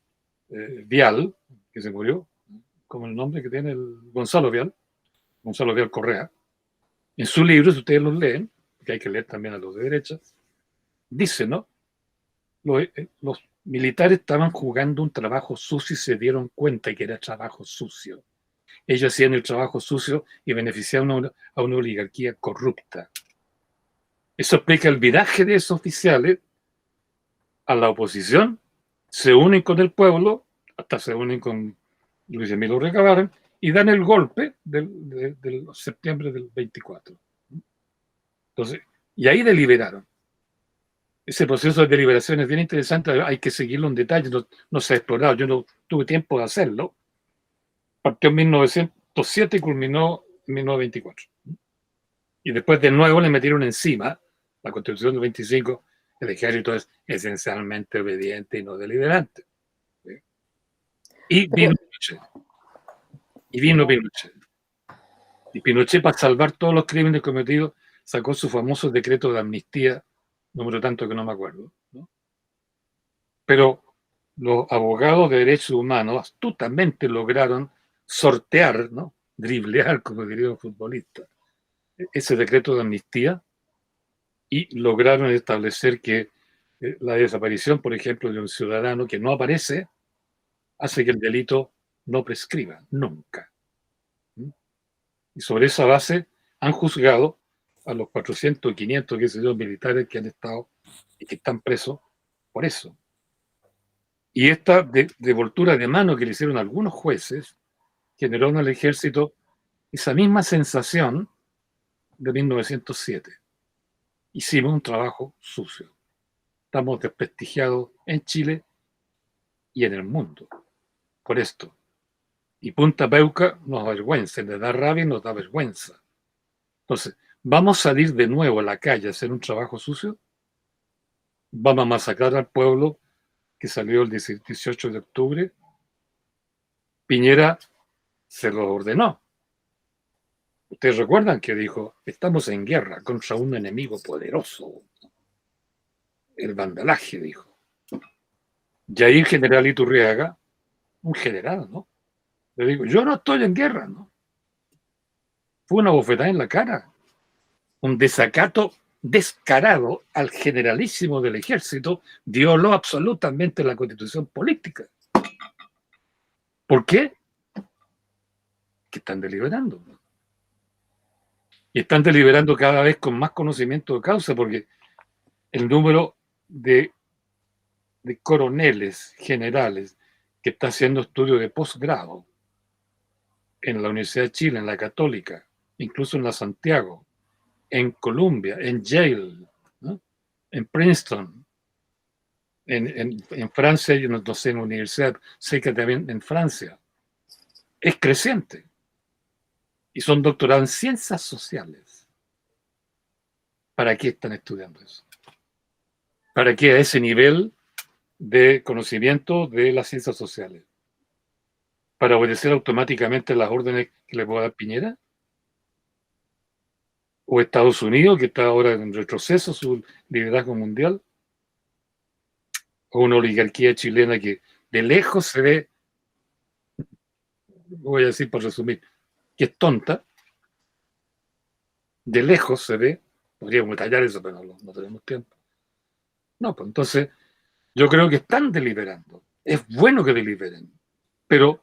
Vial, que se murió, como el nombre que tiene Gonzalo Vial Correa. En su libro, si ustedes los leen, que hay que leer también a los de derecha, dice, ¿no?, los militares estaban jugando un trabajo sucio y se dieron cuenta que era trabajo sucio. Ellos hacían el trabajo sucio y beneficiaban a una oligarquía corrupta. Eso explica el viraje de esos oficiales a la oposición, se unen con el pueblo, hasta se unen con Luis Emilio Recabarren, y dan el golpe del septiembre del 24. Entonces, y ahí deliberaron. Ese proceso de deliberación es bien interesante, hay que seguirlo en detalle, no se ha explorado, yo no tuve tiempo de hacerlo. Partió en 1907 y culminó en 1924. Y después de nuevo le metieron encima la Constitución del 25, el ejército es esencialmente obediente y no deliberante. ¿Sí? Y vino Pinochet. Y Pinochet, para salvar todos los crímenes cometidos, sacó su famoso decreto de amnistía, número tanto que no me acuerdo, ¿no? Pero los abogados de derechos humanos astutamente lograron sortear, ¿no?, driblear, como diría un futbolista, ese decreto de amnistía, y lograron establecer que la desaparición, por ejemplo, de un ciudadano que no aparece, hace que el delito no prescriba, nunca. Y sobre esa base han juzgado a los 400 o 500, qué sé yo, militares que han estado y que están presos por eso. Y esta devoltura de mano que le hicieron algunos jueces generó en el ejército esa misma sensación de 1907. Hicimos un trabajo sucio. Estamos desprestigiados en Chile y en el mundo por esto. Y Punta Peuca nos avergüenza, le da rabia y nos da vergüenza. Entonces, ¿vamos a salir de nuevo a la calle a hacer un trabajo sucio? ¿Vamos a masacrar al pueblo que salió el 18 de octubre Piñera se lo ordenó. Ustedes recuerdan que dijo, estamos en guerra contra un enemigo poderoso. El vandalaje, dijo. Y ahí el general Iturriaga, un general, ¿no? Le digo, yo no estoy en guerra, ¿no? Fue una bofetada en la cara. Un desacato descarado al generalísimo del ejército, violó absolutamente la constitución política. ¿Por qué? Que están deliberando. Y están deliberando cada vez con más conocimiento de causa, porque el número de coroneles generales que está haciendo estudios de posgrado en la Universidad de Chile, en la Católica, incluso en la Santiago, en Columbia, en Yale, ¿no? En Princeton, en Francia, yo no sé, en la universidad, sé que también en Francia, es creciente. Y son doctorados en ciencias sociales. ¿Para qué están estudiando eso? ¿Para qué a ese nivel de conocimiento de las ciencias sociales? ¿Para obedecer automáticamente las órdenes que le pueda dar Piñera? ¿O Estados Unidos, que está ahora en retroceso su liderazgo mundial? ¿O una oligarquía chilena que de lejos se ve, voy a decir por resumir, que es tonta? De lejos se ve, podríamos detallar eso, pero no tenemos tiempo. No, pues entonces yo creo que están deliberando. Es bueno que deliberen, pero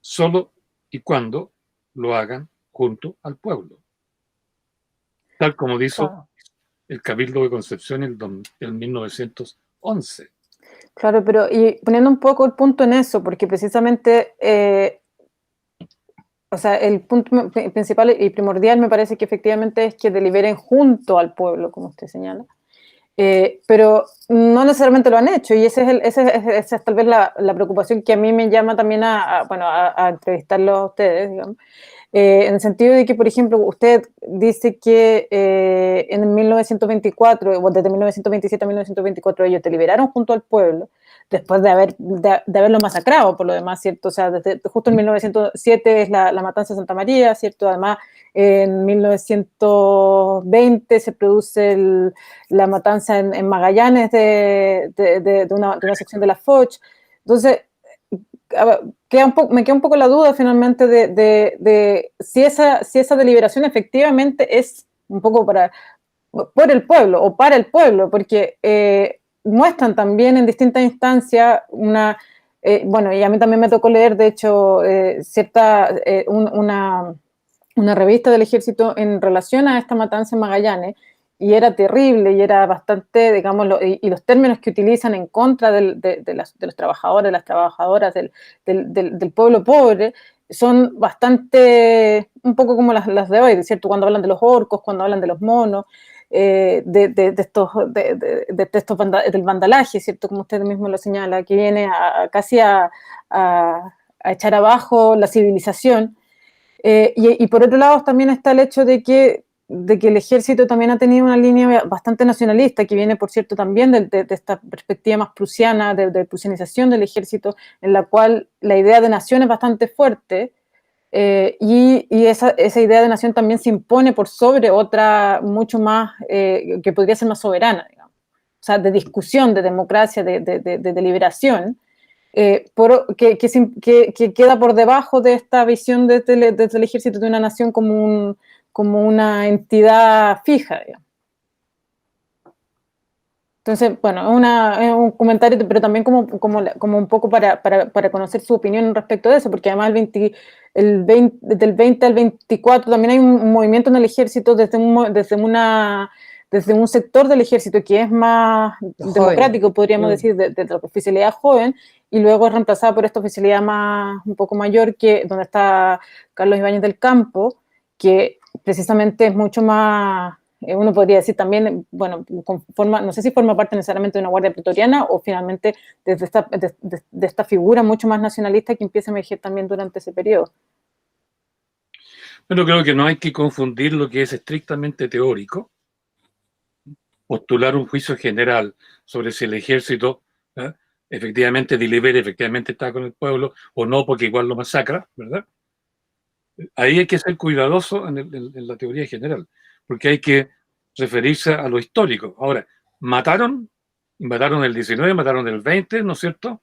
solo y cuando lo hagan junto al pueblo. Tal como hizo el Cabildo de Concepción en 1911. Claro, pero y poniendo un poco el punto en eso, porque precisamente, o sea, el punto principal y primordial me parece que efectivamente es que deliberen junto al pueblo, como usted señala. Pero no necesariamente lo han hecho, y esa es tal vez la preocupación que a mí me llama también a entrevistarlos a ustedes, digamos. En el sentido de que, por ejemplo, usted dice que en 1924, o desde 1927 a 1924, ellos deliberaron junto al pueblo, después de haberlo masacrado, por lo demás, ¿cierto? O sea, justo en 1907 es la matanza de Santa María, ¿cierto? Además, en 1920 se produce la matanza en Magallanes de una sección de la Foch. Entonces, me queda un poco la duda finalmente de si esa deliberación efectivamente es un poco por el pueblo o para el pueblo, porque muestran también en distintas instancias bueno, y a mí también me tocó leer, de hecho, una revista del ejército en relación a esta matanza en Magallanes, y era terrible y era bastante, digamos, y los términos que utilizan en contra de los trabajadores, las trabajadoras del pueblo pobre, son bastante, un poco como las de hoy, ¿cierto? Cuando hablan de los orcos, cuando hablan de los monos, del vandalaje, ¿cierto? Como usted mismo lo señala, que viene casi a echar abajo la civilización. Y por otro lado también está el hecho de que el ejército también ha tenido una línea bastante nacionalista, que viene, por cierto, también de esta perspectiva más prusiana, de prusianización del ejército, en la cual la idea de nación es bastante fuerte, y esa idea de nación también se impone por sobre otra mucho más, que podría ser más soberana, digamos. O sea, de discusión, de democracia, de deliberación, que queda por debajo de esta visión desde el ejército de una nación como una entidad fija, digamos. Entonces, bueno, es un comentario, pero también como un poco para conocer su opinión respecto de eso, porque además del 20 al 24 también hay un movimiento en el ejército desde un sector del ejército que es más democrático, podríamos decir, de la oficialidad joven, y luego es reemplazada por esta oficialidad un poco mayor, donde está Carlos Ibáñez del Campo, que precisamente es mucho más, uno podría decir también, bueno, no sé si forma parte necesariamente de una guardia pretoriana o finalmente de esta figura mucho más nacionalista que empieza a emerger también durante ese periodo. Pero creo que no hay que confundir lo que es estrictamente teórico, postular un juicio general sobre si el ejército efectivamente delibera, efectivamente está con el pueblo, o no, porque igual lo masacra, ¿verdad? Ahí hay que ser cuidadoso en la teoría general, porque hay que referirse a lo histórico. Ahora, mataron el 19, mataron el 20, ¿no es cierto?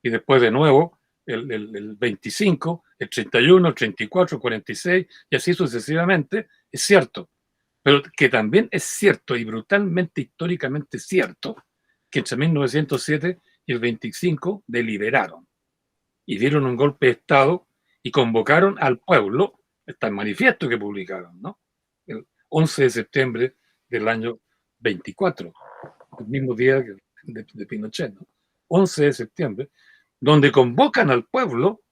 Y después de nuevo el 25, el 31, el 34, el 46, y así sucesivamente, es cierto. Pero que también es cierto y brutalmente históricamente cierto que entre 1907 y el 25 deliberaron y dieron un golpe de Estado y convocaron al pueblo, está el manifiesto que publicaron, ¿no? El 11 de septiembre del año 24, el mismo día de Pinochet, ¿no? 11 de septiembre, donde convocan al pueblo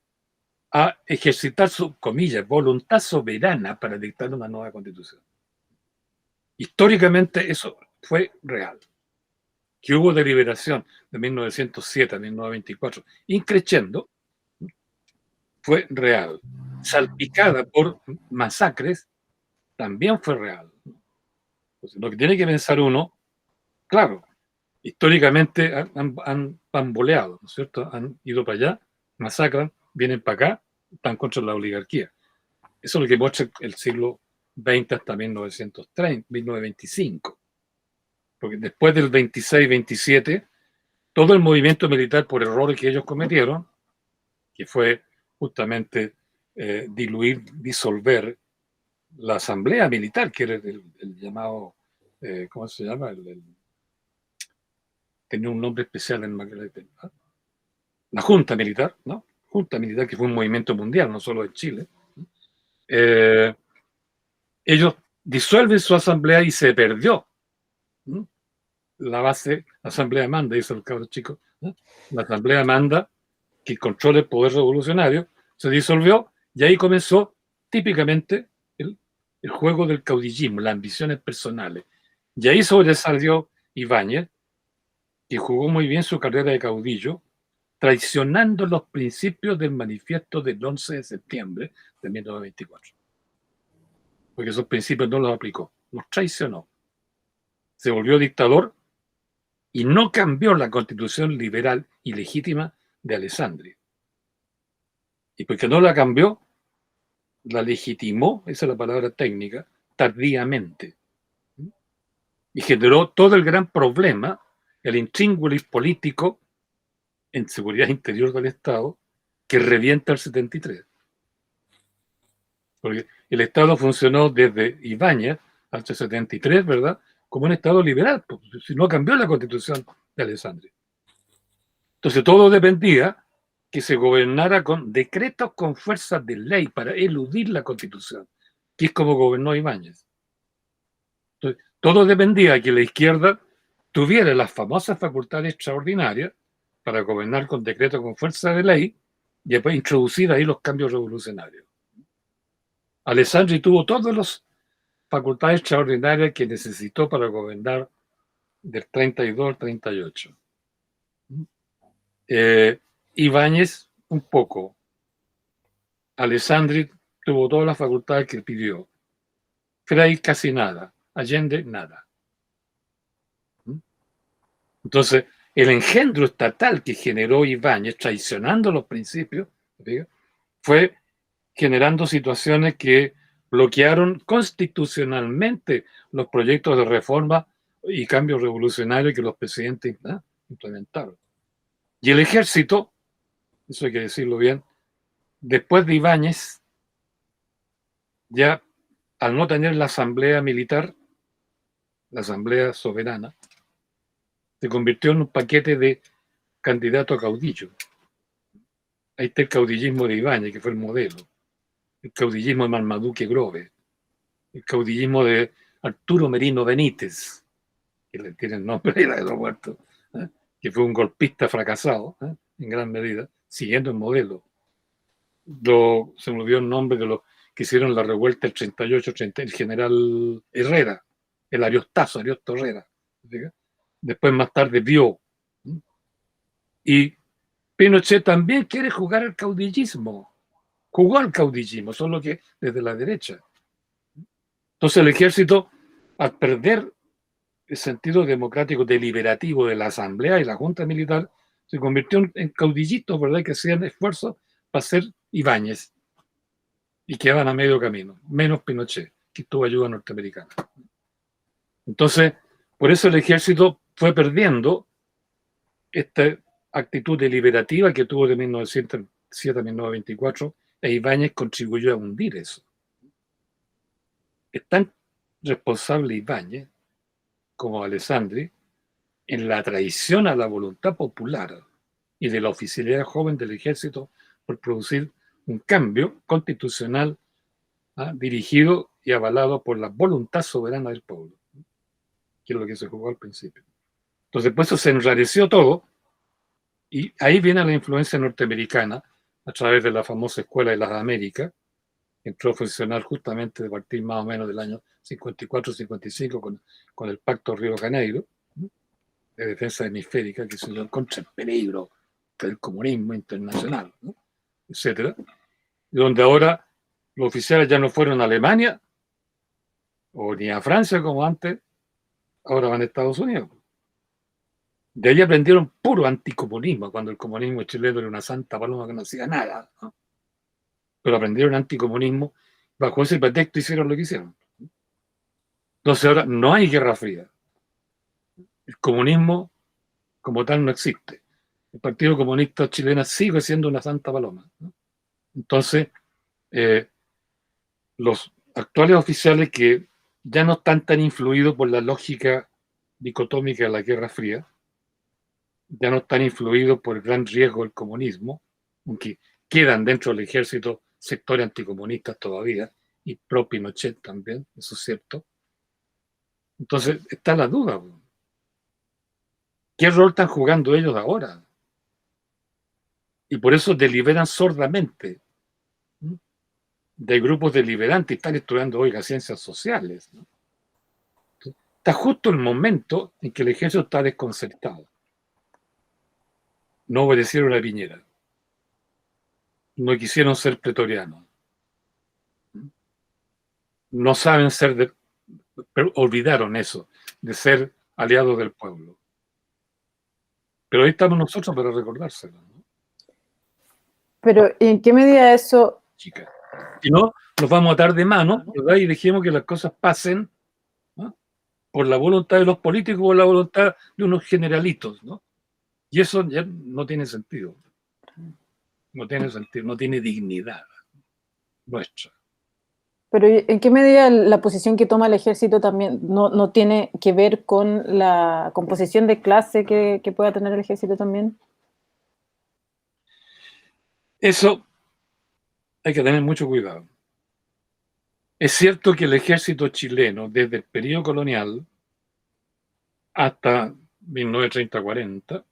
a ejercitar su, comillas, voluntad soberana para dictar una nueva constitución. Históricamente eso fue real. Que hubo deliberación de 1907 a 1924, increciendo, fue real. Salpicada por masacres, también fue real. Entonces, lo que tiene que pensar uno, claro, históricamente han bamboleado, ¿no es cierto? Han ido para allá, masacran, vienen para acá, están contra la oligarquía. Eso es lo que muestra el siglo XX hasta 1930, 1925. Porque después del 26-27, todo el movimiento militar por errores que ellos cometieron, que fue justamente disolver la asamblea militar, que era el llamado, ¿cómo se llama? Tenía un nombre especial en la Junta Militar, ¿no? Junta Militar, que fue un movimiento mundial, no solo en Chile. Ellos disuelven su asamblea y se perdió, ¿no? La base, la asamblea manda, dice el cabro chico, ¿no? La asamblea manda que controle el poder revolucionario, se disolvió y ahí comenzó típicamente el juego del caudillismo, las ambiciones personales. Y ahí sobresalió Ibáñez, que jugó muy bien su carrera de caudillo, traicionando los principios del manifiesto del 11 de septiembre de 1924. Porque esos principios no los aplicó, los traicionó. Se volvió dictador y no cambió la constitución liberal y legítima de Alessandri. Y porque no la cambió, la legitimó, esa es la palabra técnica, tardíamente. Y generó todo el gran problema, el intríngulis político en seguridad interior del Estado, que revienta el 73. Porque el Estado funcionó desde Ibáñez hasta el 73, ¿verdad? Como un Estado liberal, pues, si no cambió la constitución de Alessandri. Entonces todo dependía que se gobernara con decretos con fuerza de ley para eludir la constitución, que es como gobernó Ibáñez. Entonces, todo dependía de que la izquierda tuviera las famosas facultades extraordinarias para gobernar con decretos con fuerza de ley y después introducir ahí los cambios revolucionarios. Alessandri tuvo todas las facultades extraordinarias que necesitó para gobernar del 32 al 38. Ibáñez un poco. Alessandri tuvo todas las facultades que pidió. Frei casi nada. Allende nada. Entonces, el engendro estatal que generó Ibáñez, traicionando los principios, fue generando situaciones que bloquearon constitucionalmente los proyectos de reforma y cambios revolucionarios que los presidentes implementaron. Y el ejército, eso hay que decirlo bien, después de Ibáñez, ya al no tener la asamblea militar, la asamblea soberana, se convirtió en un paquete de candidato a caudillo. Ahí está el caudillismo de Ibáñez, que fue el modelo. El caudillismo de Marmaduke Grove. El caudillismo de Arturo Merino Benítez, que le tiene el nombre del aeropuerto, que fue un golpista fracasado, en gran medida, siguiendo el modelo. Se me olvidó el nombre de los que hicieron la revuelta el 38-30, el general Herrera, el Ariosto Herrera. ¿Sí? Después más tarde vio. Y Pinochet también quiere jugar al caudillismo. Jugó al caudillismo, solo que desde la derecha. Entonces el ejército, al perder el sentido democrático deliberativo de la asamblea y la junta militar, se convirtió en caudillitos, ¿verdad?, que hacían esfuerzos para ser Ibáñez y quedaban a medio camino, menos Pinochet, que tuvo ayuda norteamericana. Entonces, por eso el ejército fue perdiendo esta actitud deliberativa que tuvo de 1907 a 1924, e Ibáñez contribuyó a hundir eso. Es tan responsable Ibáñez como Alessandri en la traición a la voluntad popular y de la oficialidad joven del ejército por producir un cambio constitucional dirigido y avalado por la voluntad soberana del pueblo, que es lo que se jugó al principio. Entonces, pues eso se enrareció todo, y ahí viene la influencia norteamericana a través de la famosa Escuela de las Américas, que entró a funcionar justamente de partir más o menos del año 54-55 con el Pacto Río Janeiro, de defensa hemisférica, que se dio contra el peligro del comunismo internacional, ¿no?, etcétera, donde ahora los oficiales ya no fueron a Alemania o ni a Francia como antes, ahora van a Estados Unidos. De ahí aprendieron puro anticomunismo, cuando el comunismo chileno era una santa paloma que no hacía nada, ¿no? Pero aprendieron anticomunismo, bajo ese pretexto hicieron lo que hicieron. Entonces ahora no hay Guerra Fría. El comunismo como tal no existe. El Partido Comunista Chileno sigue siendo una santa paloma, ¿no? Entonces, los actuales oficiales, que ya no están tan influidos por la lógica dicotómica de la Guerra Fría, ya no están influidos por el gran riesgo del comunismo, aunque quedan dentro del ejército sectores anticomunistas todavía, y pro Pinochet también, eso es cierto. Entonces está la duda, ¿qué rol están jugando ellos ahora? Y por eso deliberan sordamente, ¿no?, de grupos deliberantes, están estudiando, oiga, ciencias sociales, ¿no? Está justo el momento en que el ejército está desconcertado. No obedecieron a Piñera, no quisieron ser pretorianos, no saben ser pero olvidaron eso, de ser aliados del pueblo. Pero ahí estamos nosotros para recordárselo, ¿no? Pero ¿en qué medida eso? Chica, si no, nos vamos a atar de mano, ¿verdad?, y dejemos que las cosas pasen, ¿no?, por la voluntad de los políticos o la voluntad de unos generalitos, ¿no? Y eso ya no tiene sentido. No tiene sentido, no tiene dignidad nuestra. Pero ¿en qué medida la posición que toma el ejército también no tiene que ver con la composición de clase que pueda tener el ejército también? Eso hay que tener mucho cuidado. Es cierto que el ejército chileno, desde el periodo colonial hasta 1930-40,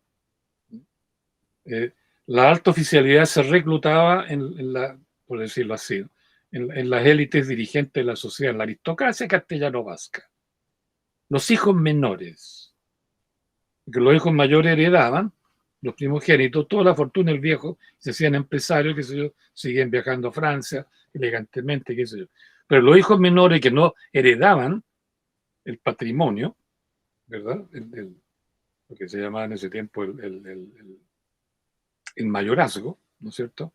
la alta oficialidad se reclutaba por decirlo así, en las élites dirigentes de la sociedad, en la aristocracia castellano-vasca. Los hijos menores, porque los hijos mayores heredaban, los primogénitos, toda la fortuna del viejo, se hacían empresarios, qué sé yo, siguen viajando a Francia elegantemente, qué sé yo. Pero los hijos menores que no heredaban el patrimonio, ¿verdad?, lo que se llamaba en ese tiempo el mayorazgo, ¿no es cierto?,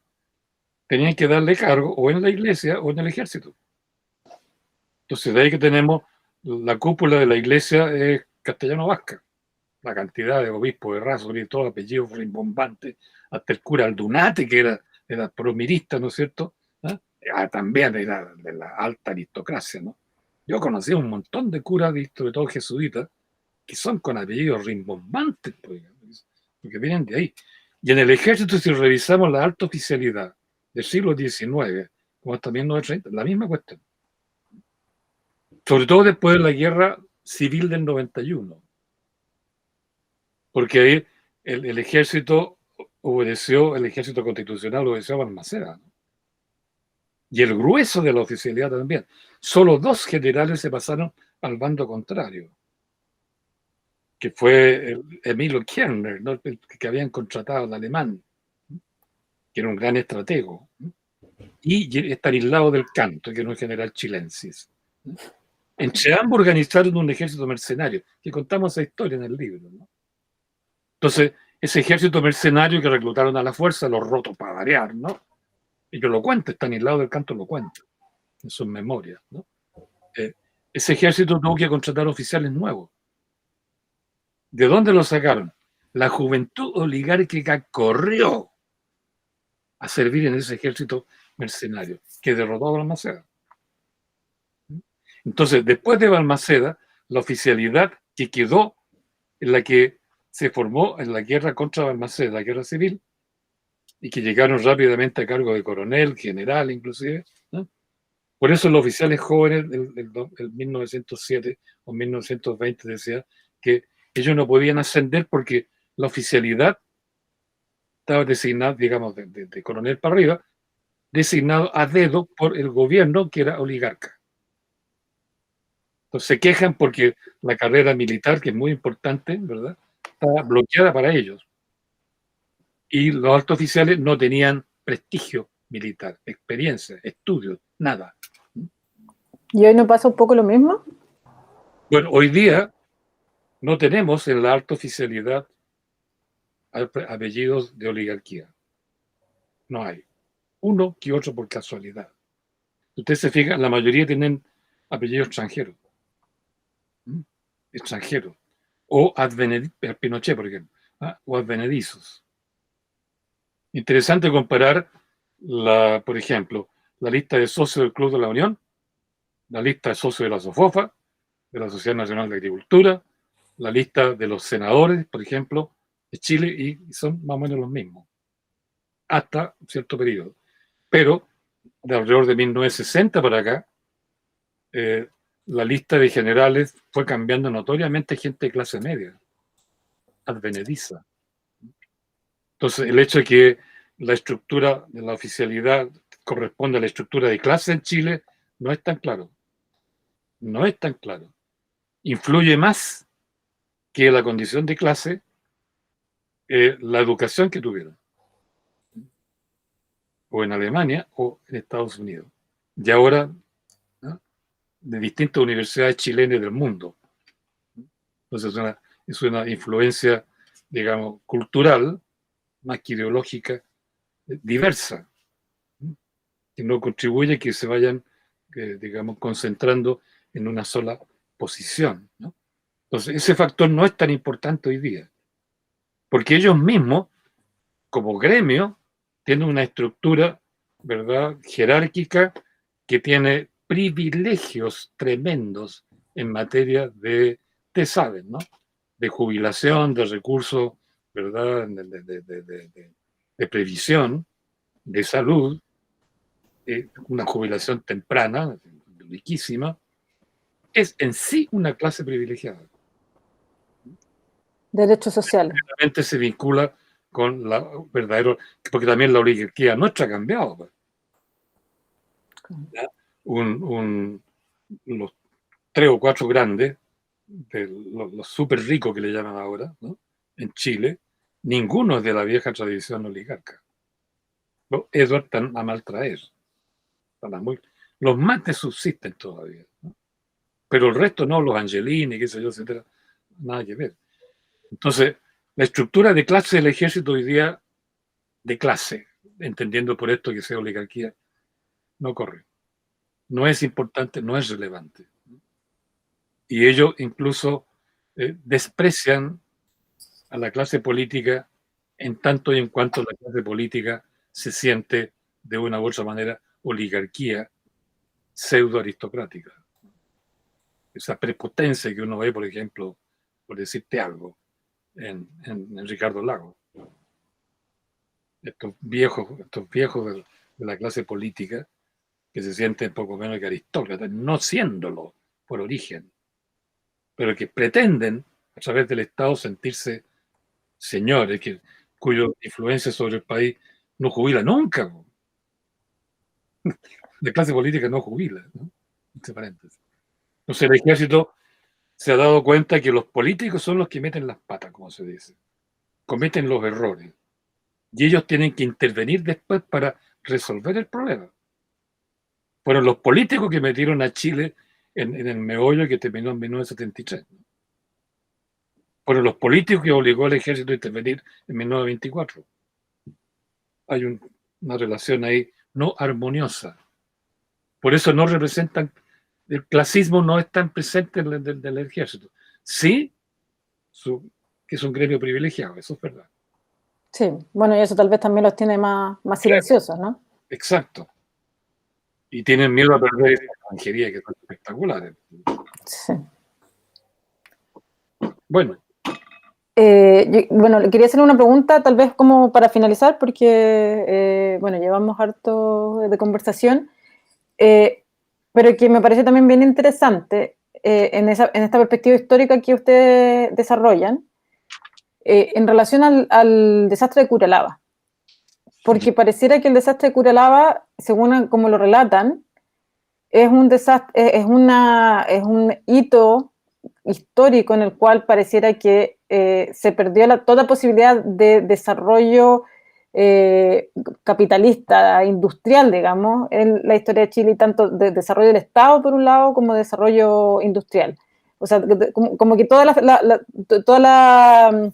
tenían que darle cargo o en la iglesia o en el ejército. Entonces, de ahí que tenemos la cúpula de la iglesia es castellano-vasca. La cantidad de obispos de raza, y todos apellidos rimbombantes, hasta el cura Aldunate, que era promirista, ¿no es cierto?, también era de la alta aristocracia, ¿no? Yo conocí un montón de curas, sobre todo jesuitas, que son con apellidos rimbombantes, porque vienen de ahí. Y en el ejército, si revisamos la alta oficialidad del siglo XIX, como hasta 1930, la misma cuestión. Sobre todo después de la guerra civil del 91. Porque ahí el ejército obedeció, el ejército constitucional obedeció a Balmaceda, ¿no? Y el grueso de la oficialidad también. Solo 2 generales se pasaron al bando contrario, que fue Emilio Kerner, ¿no?, que habían contratado al alemán, que era un gran estratego, ¿no?, y Estanislao del Canto, que era un general chilensis, ¿no? Entre ambos organizaron un ejército mercenario, que contamos esa historia en el libro, ¿no? Entonces, ese ejército mercenario que reclutaron a la fuerza, los rotos para variar, ¿no? Ellos lo cuentan, Estanislao del Canto lo cuenta en sus memorias, ¿no? Ese ejército tuvo que contratar oficiales nuevos. ¿De dónde lo sacaron? La juventud oligárquica corrió a servir en ese ejército mercenario que derrotó a Balmaceda. Entonces, después de Balmaceda, la oficialidad que quedó en la que se formó en la guerra contra Balmaceda, la guerra civil, y que llegaron rápidamente a cargo de coronel, general inclusive, ¿no? Por eso los oficiales jóvenes del 1907 o 1920 decía que ellos no podían ascender porque la oficialidad estaba designada, digamos, de coronel para arriba, designado a dedo por el gobierno que era oligarca. Entonces se quejan porque la carrera militar, que es muy importante, ¿verdad?, está bloqueada para ellos. Y los altos oficiales no tenían prestigio militar, experiencia, estudios, nada. ¿Y hoy no pasa un poco lo mismo? Bueno, hoy día no tenemos en la alta oficialidad apellidos de oligarquía. No hay. Uno que otro por casualidad. Usted se fija, la mayoría tienen apellidos extranjeros. Extranjeros. O Pinochet, por ejemplo. O advenedizos. Interesante comparar, por ejemplo, la lista de socios del Club de la Unión, la lista de socios de la SOFOFA, de la Sociedad Nacional de Agricultura, la lista de los senadores, por ejemplo, de Chile, y son más o menos los mismos, hasta un cierto periodo. Pero de alrededor de 1960 para acá, la lista de generales fue cambiando notoriamente, gente de clase media, advenediza. Entonces, el hecho de que la estructura de la oficialidad corresponde a la estructura de clase en Chile no es tan claro. No es tan claro. Influye más que la condición de clase la educación que tuvieron. O en Alemania o en Estados Unidos. Y ahora, ¿no?, de distintas universidades chilenas del mundo. Entonces es una influencia, digamos, cultural, más que ideológica, diversa, que no contribuye a que se vayan, digamos, concentrando en una sola posición, ¿no? Entonces, ese factor no es tan importante hoy día, porque ellos mismos, como gremio, tienen una estructura, ¿verdad?, jerárquica que tiene privilegios tremendos en materia de, ustedes saben, ¿no?, de jubilación, de recursos, ¿verdad?, de previsión, de salud, una jubilación temprana, riquísima, es en sí una clase privilegiada. Derechos sociales. Realmente se vincula con la verdadero, porque también la oligarquía nuestra ha cambiado. Pues. Los 3 o 4 grandes, los súper ricos que le llaman ahora, ¿no?, en Chile, ninguno es de la vieja tradición oligarca. Edward están a mal traer. Los mates subsisten todavía, ¿no?, pero el resto no, los Angelini, qué sé yo, etcétera, nada que ver. Entonces, la estructura de clase del ejército hoy día, de clase, entendiendo por esto que sea oligarquía, no corre. No es importante, no es relevante. Y ellos incluso desprecian a la clase política en tanto y en cuanto la clase política se siente de una u otra manera oligarquía pseudo aristocrática. Esa prepotencia que uno ve, por ejemplo, por decirte algo, en Ricardo Lagos. Estos viejos de la clase política que se sienten poco menos que aristócratas, no siéndolo por origen, pero que pretenden a través del Estado sentirse señores, cuya influencia sobre el país no jubila nunca. La clase política no jubila, ¿no? Entre paréntesis. Entonces el ejército se ha dado cuenta que los políticos son los que meten las patas, como se dice, cometen los errores, y ellos tienen que intervenir después para resolver el problema. Fueron los políticos que metieron a Chile en el meollo que terminó en 1973. fueron los políticos que obligó al ejército a intervenir en 1924. Hay una relación ahí no armoniosa. Por eso no representan, el clasismo no es tan presente del ejército. Sí, que es un gremio privilegiado, eso es verdad. Sí, bueno, y eso tal vez también los tiene más silenciosos, ¿no? Exacto. Y tienen miedo a perder esa extranjería que son espectaculares. Sí. Bueno. Bueno, le quería hacer una pregunta, tal vez como para finalizar, porque, bueno, llevamos harto de conversación, pero que me parece también bien interesante en esta perspectiva histórica que ustedes desarrollan en relación al desastre de Curalaba. Porque pareciera que el desastre de Curalaba, según como lo relatan, es un desastre, es un hito histórico en el cual pareciera que se perdió toda posibilidad de desarrollo capitalista, industrial, digamos, en la historia de Chile, tanto de desarrollo del Estado por un lado como de desarrollo industrial. O sea, como que toda la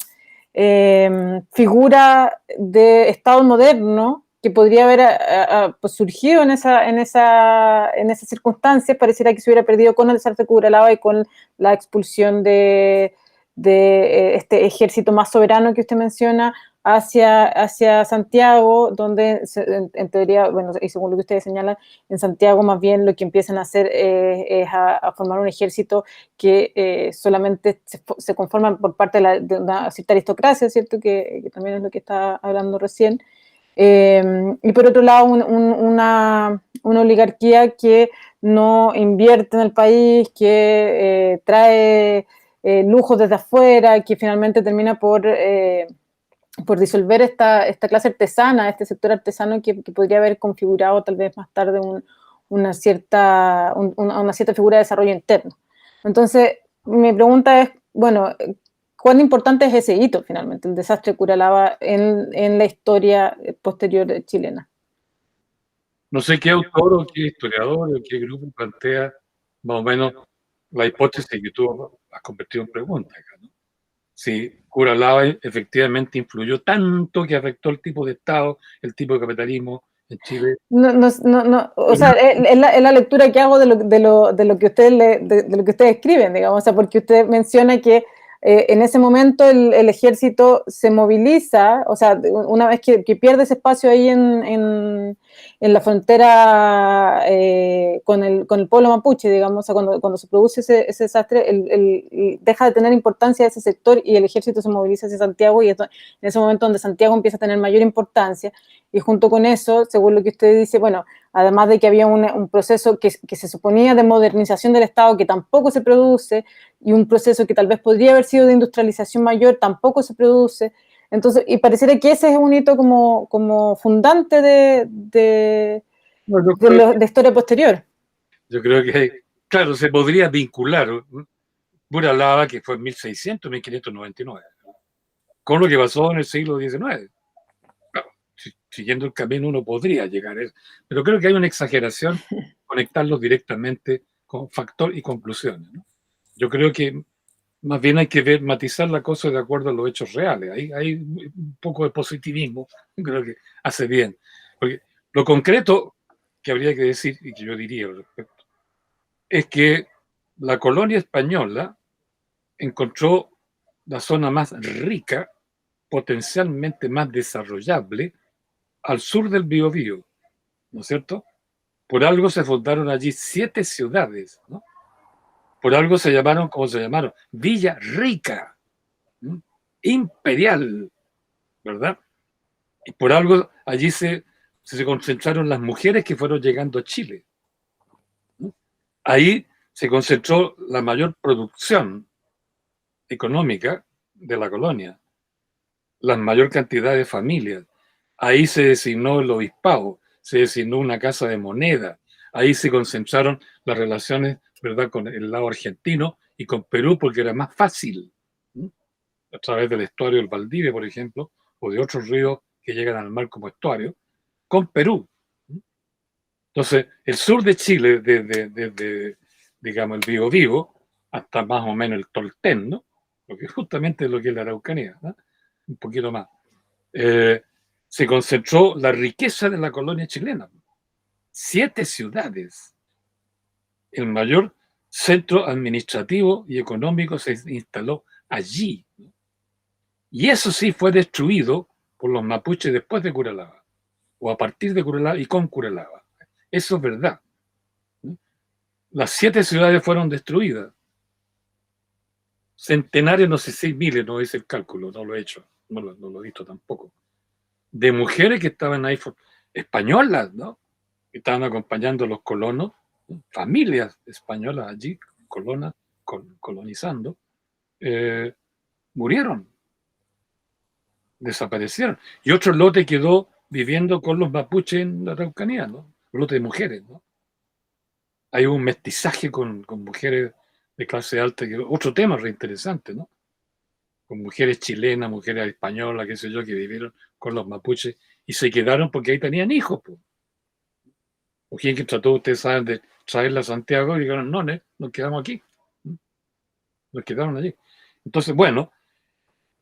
figura de Estado moderno que podría haber pues surgido en esas circunstancias, pareciera que se hubiera perdido con el desastre de Curalaba y con la expulsión de este ejército más soberano que usted menciona hacia Santiago, donde en teoría, bueno, y según lo que ustedes señalan, en Santiago más bien lo que empiezan a hacer es a formar un ejército que solamente se conforman por parte de una cierta aristocracia, ¿cierto? Que también es lo que está hablando recién. Y por otro lado, una oligarquía que no invierte en el país, que trae lujos desde afuera, que finalmente termina por disolver esta clase artesana, este sector artesano que podría haber configurado tal vez más tarde una cierta figura de desarrollo interno. Entonces, mi pregunta es, bueno, ¿cuán importante es ese hito finalmente, el desastre de Curalaba en la historia posterior chilena? No sé qué autor o qué historiador o qué grupo plantea más o menos la hipótesis que tú has convertido en pregunta acá, ¿no? Si Curalaba efectivamente influyó tanto que afectó el tipo de Estado, el tipo de capitalismo en Chile. No, o sea, es la lectura que hago de lo que ustedes escriben, digamos, o sea, porque usted menciona que en ese momento el ejército se moviliza, o sea, una vez que pierde ese espacio ahí en la frontera con el pueblo mapuche, digamos, o sea, cuando se produce ese desastre, deja de tener importancia ese sector y el ejército se moviliza hacia Santiago y en ese momento donde Santiago empieza a tener mayor importancia. Y junto con eso, según lo que usted dice, bueno, además de que había un proceso que se suponía de modernización del Estado que tampoco se produce, y un proceso que tal vez podría haber sido de industrialización mayor, tampoco se produce. Entonces, y pareciera que ese es un hito como fundante de historia posterior. Yo creo que, claro, se podría vincular Curalaba, que fue en 1600, 1599, con lo que pasó en el siglo XIX. Claro, siguiendo el camino uno podría llegar a eso, pero creo que hay una exageración conectarlos directamente con factor y conclusiones, ¿no? Yo creo que más bien hay que matizar la cosa de acuerdo a los hechos reales. Hay un poco de positivismo, creo que hace bien. Porque lo concreto que habría que decir, y que yo diría al respecto, es que la colonia española encontró la zona más rica, potencialmente más desarrollable, al sur del Biobío, ¿no es cierto? Por algo se fundaron allí 7 ciudades, ¿no? Por algo se llamaron, como se llamaron, Villa Rica, ¿no? Imperial, ¿verdad? Y por algo allí se concentraron las mujeres que fueron llegando a Chile, ¿no? Ahí se concentró la mayor producción económica de la colonia, la mayor cantidad de familias. Ahí se designó el obispado, se designó una casa de moneda, ahí se concentraron las relaciones, ¿verdad?, con el lado argentino y con Perú, porque era más fácil, ¿no? A través del estuario del Valdivia, por ejemplo, o de otros ríos que llegan al mar como estuario, con Perú. Entonces, el sur de Chile, desde digamos, el Biobío hasta más o menos el Tolten, ¿no?, lo que justamente lo que es la Araucanía, ¿no? Un poquito más. Se concentró la riqueza de la colonia chilena. 7 ciudades. El mayor centro administrativo y económico se instaló allí. Y eso sí fue destruido por los mapuches después de Curalaba, o a partir de Curalaba y con Curalaba. Eso es verdad. Las 7 ciudades fueron destruidas. Centenares, no sé si miles, no hice el cálculo, no lo he hecho, no lo he visto tampoco. De mujeres que estaban ahí, españolas, ¿no? Que estaban acompañando a los colonos, ¿no? Familias españolas allí, colonizando, murieron, desaparecieron. Y otro lote quedó viviendo con los mapuches en la Araucanía, ¿no? Un lote de mujeres, ¿no? Hay un mestizaje con mujeres de clase alta, que otro tema reinteresante, ¿no? Con mujeres chilenas, mujeres españolas, qué sé yo, que vivieron con los mapuches y se quedaron porque ahí tenían hijos, pues. O quien que trató, ustedes saben, de traerla a Santiago y dijeron, no, nos quedamos aquí. Nos quedaron allí. Entonces, bueno,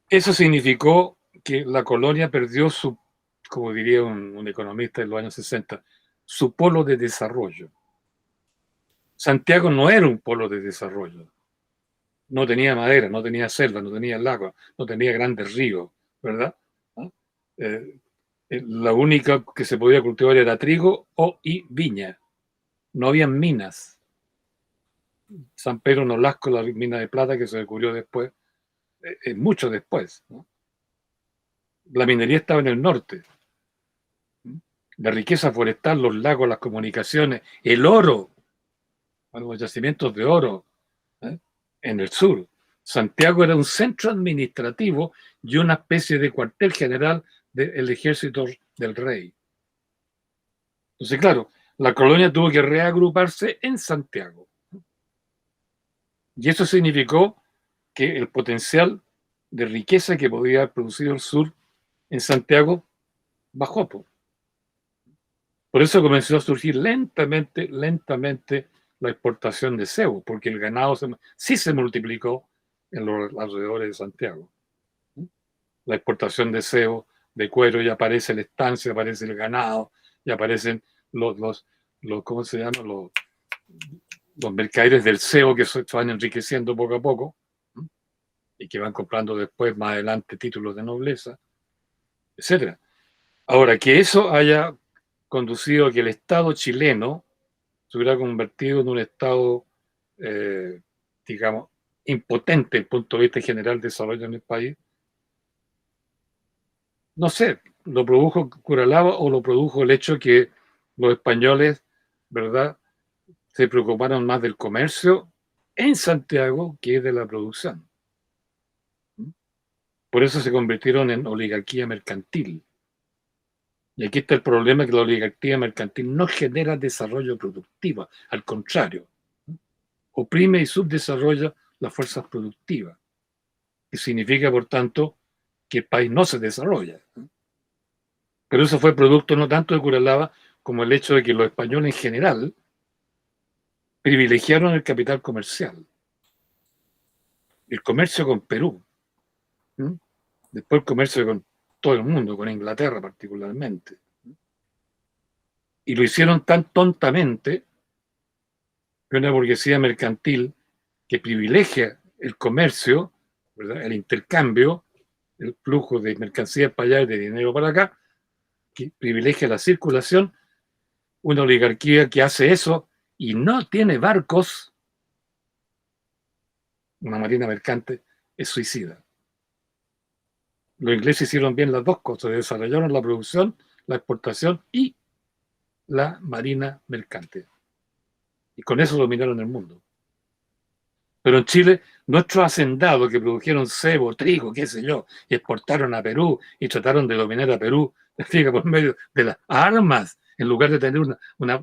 eso significó que la colonia perdió su, como diría un economista de los años 60, su polo de desarrollo. Santiago no era un polo de desarrollo. No tenía madera, no tenía selva, no tenía lago, no tenía grandes ríos, ¿verdad? ¿No? La única que se podía cultivar era trigo y viña. No había minas. San Pedro Nolasco, la mina de plata que se descubrió después, mucho después, ¿no? La minería estaba en el norte. La riqueza forestal, los lagos, las comunicaciones, el oro, los yacimientos de oro, en el sur. Santiago era un centro administrativo y una especie de cuartel general del ejército del rey. Entonces, claro, la colonia tuvo que reagruparse en Santiago. Y eso significó que el potencial de riqueza que podía haber producido el sur en Santiago bajó. Por eso comenzó a surgir lentamente la exportación de cebo, porque el ganado sí se multiplicó en los alrededores de Santiago. La exportación de cebo, de cuero, ya aparece la estancia, aparece el ganado, ya aparecen los ¿cómo se llaman? Los mercaderes del cebo que se van enriqueciendo poco a poco y que van comprando después, más adelante, títulos de nobleza, etc. Ahora, que eso haya conducido a que el Estado chileno se hubiera convertido en un Estado, digamos, impotente desde el punto de vista general de desarrollo en el país, no sé, lo produjo Curalaba o lo produjo el hecho que los españoles, ¿verdad?, se preocuparon más del comercio en Santiago que de la producción. Por eso se convirtieron en oligarquía mercantil. Y aquí está el problema, que la oligarquía mercantil no genera desarrollo productivo, al contrario, oprime y subdesarrolla las fuerzas productivas, que significa, por tanto, que el país no se desarrolla. Pero eso fue producto no tanto de Curalaba como el hecho de que los españoles en general privilegiaron el capital comercial, el comercio con Perú, después el comercio con todo el mundo, con Inglaterra particularmente. Y lo hicieron tan tontamente que una burguesía mercantil que privilegia el comercio, ¿verdad?, el intercambio, el flujo de mercancías para allá y de dinero para acá, que privilegia la circulación, una oligarquía que hace eso y no tiene barcos, una marina mercante, es suicida. Los ingleses hicieron bien las dos cosas, desarrollaron la producción, la exportación y la marina mercante. Y con eso dominaron el mundo. Pero en Chile, nuestros hacendados que produjeron cebo, trigo, qué sé yo, y exportaron a Perú y trataron de dominar a Perú, por medio de las armas, en lugar de tener una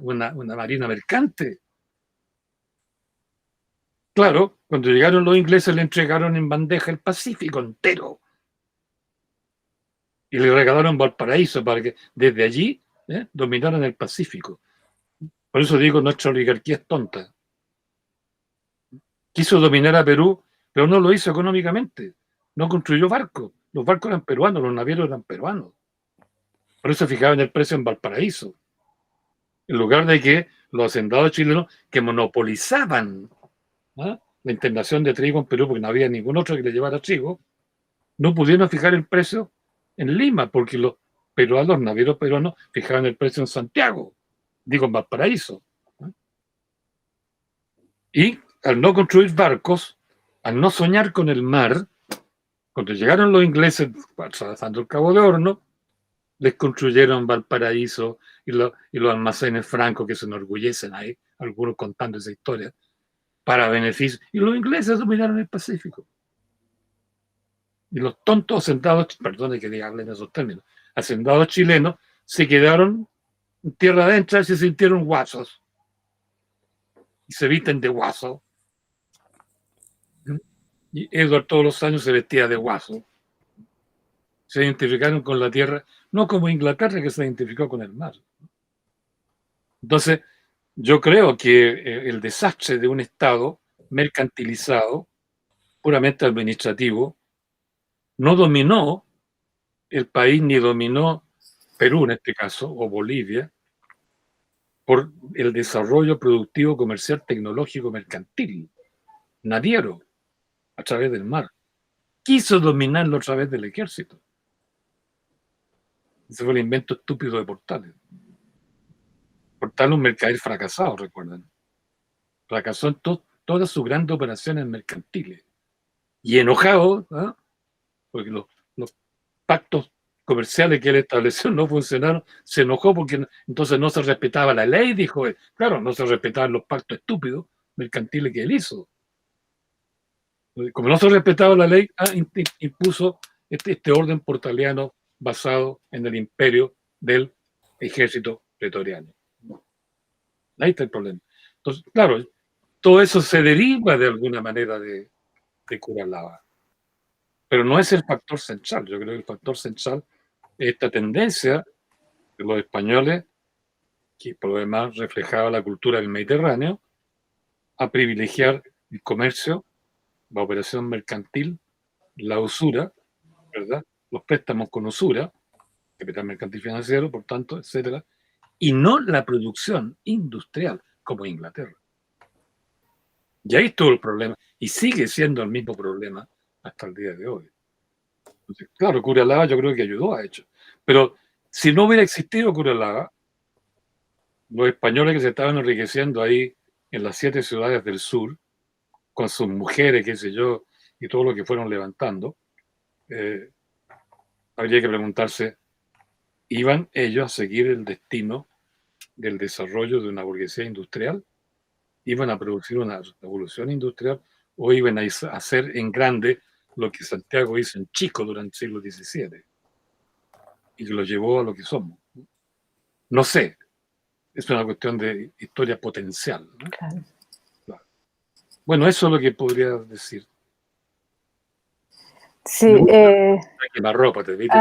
marina mercante. Claro, cuando llegaron los ingleses le entregaron en bandeja el Pacífico entero. Y le regalaron Valparaíso para que desde allí dominaran el Pacífico. Por eso digo, nuestra oligarquía es tonta. Quiso dominar a Perú pero no lo hizo económicamente. No construyó barcos. Los barcos eran peruanos, los navieros eran peruanos. Por eso fijaban el precio en Valparaíso. En lugar de que los hacendados chilenos que monopolizaban la internación de trigo en Perú, porque no había ningún otro que le llevara trigo, no pudieron fijar el precio en Lima, porque los peruanos, los navieros peruanos, fijaban el precio en Santiago, digo en Valparaíso. Y al no construir barcos, al no soñar con el mar, cuando llegaron los ingleses atravesando el Cabo de Horno, les construyeron Valparaíso y los almacenes francos que se enorgullecen ahí, algunos contando esa historia, para beneficio. Y los ingleses dominaron el Pacífico. Y los tontos hacendados, perdone que diga en esos términos, hacendados chilenos se quedaron en tierra adentro y se sintieron guasos. Y se visten de guaso. Y Edward todos los años se vestía de guaso. Se identificaron con la tierra, no como Inglaterra, que se identificó con el mar. Entonces, yo creo que el desastre de un Estado mercantilizado, puramente administrativo, no dominó el país ni dominó Perú en este caso, o Bolivia, por el desarrollo productivo, comercial, tecnológico, mercantil, naviero, a través del mar. Quiso dominarlo a través del ejército. Ese fue el invento estúpido de Portales. Portales, un mercader fracasado, recuerdan. Fracasó en todas sus grandes operaciones mercantiles. Y enojado, porque los pactos comerciales que él estableció no funcionaron, se enojó porque entonces no se respetaba la ley, dijo él. Claro, no se respetaban los pactos estúpidos mercantiles que él hizo. Como no se respetaba la ley, impuso este orden portaliano basado en el imperio del ejército pretoriano. Ahí está el problema. Entonces, claro, todo eso se deriva de alguna manera de Curalaba. Pero no es el factor central. Yo creo que el factor central es esta tendencia de los españoles, que por lo demás reflejaba la cultura del Mediterráneo, a privilegiar el comercio, la operación mercantil, la usura, ¿verdad? Los préstamos con usura, capital mercantil financiero, por tanto, etcétera, y no la producción industrial como Inglaterra. Y ahí estuvo el problema, y sigue siendo el mismo problema hasta el día de hoy. Entonces, claro, Curalaba yo creo que ayudó a eso. Pero si no hubiera existido Curalaba, los españoles que se estaban enriqueciendo ahí en las 7 ciudades del sur, con sus mujeres, qué sé yo, y todo lo que fueron levantando, habría que preguntarse, ¿iban ellos a seguir el destino del desarrollo de una burguesía industrial? ¿Iban a producir una revolución industrial o iban a hacer en grande lo que Santiago hizo en chico durante el siglo XVII y que lo llevó a lo que somos? No sé, es una cuestión de historia potencial, ¿no? Claro. Claro. Bueno, eso es lo que podría decir. Sí. Quemarropa, te viste.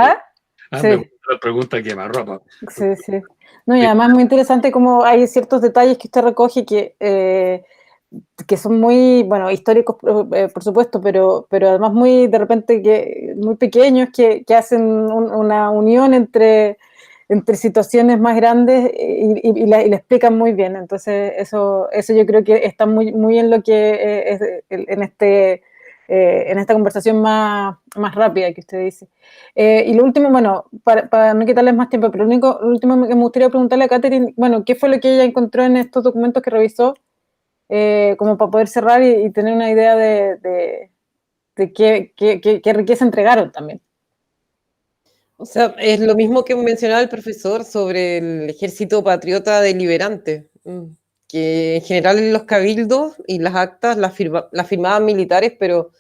Sí. Me gusta la pregunta quemarropa. Sí, sí. No, y además muy interesante cómo hay ciertos detalles que usted recoge que son muy, bueno, históricos, por supuesto, pero además muy, de repente, muy pequeños, que hacen una unión entre situaciones más grandes y la explican muy bien. Entonces, eso yo creo que está muy en lo que es en esta conversación más rápida que usted dice. Y lo último, bueno, para no quitarles más tiempo, pero lo último que me gustaría preguntarle a Catherine, bueno, ¿qué fue lo que ella encontró en estos documentos que revisó? Como para poder cerrar y tener una idea de qué riqueza entregaron también. O sea, es lo mismo que mencionaba el profesor sobre el ejército patriota deliberante, que en general los cabildos y las actas las firmaban militares, pero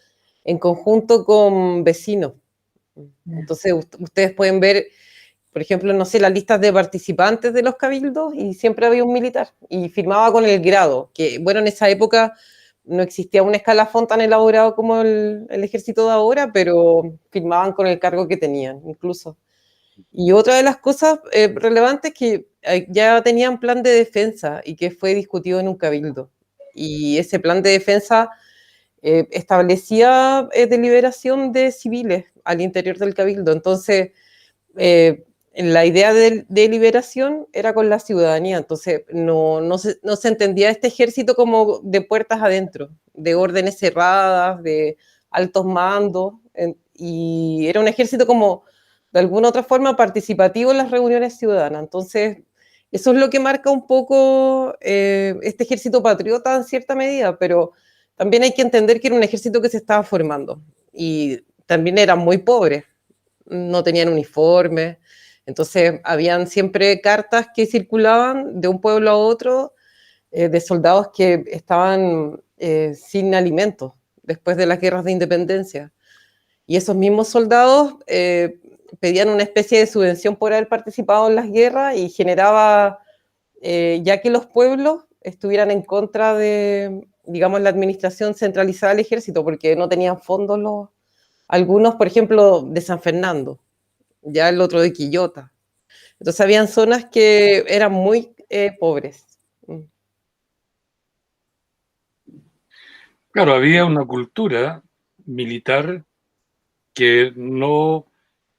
en conjunto con vecinos. Entonces, ustedes pueden ver, por ejemplo, no sé, las listas de participantes de los cabildos y siempre había un militar y firmaba con el grado, que bueno, en esa época no existía un escalafón tan elaborado como el ejército de ahora, pero firmaban con el cargo que tenían, incluso. Y otra de las cosas relevantes es que ya tenían plan de defensa y que fue discutido en un cabildo. Y ese plan de defensa establecía deliberación de civiles al interior del cabildo. Entonces, la idea de deliberación era con la ciudadanía, entonces no se entendía este ejército como de puertas adentro, de órdenes cerradas, de altos mandos, y era un ejército como de alguna otra forma participativo en las reuniones ciudadanas. Entonces, eso es lo que marca un poco este ejército patriota en cierta medida, pero también hay que entender que era un ejército que se estaba formando y también eran muy pobres, no tenían uniforme, entonces habían siempre cartas que circulaban de un pueblo a otro de soldados que estaban sin alimentos después de las guerras de independencia. Y esos mismos soldados pedían una especie de subvención por haber participado en las guerras y generaba, ya que los pueblos estuvieran en contra de, digamos, la administración centralizada del ejército, porque no tenían fondos algunos, por ejemplo, de San Fernando, ya el otro de Quillota. Entonces habían zonas que eran muy pobres. Claro, había una cultura militar que no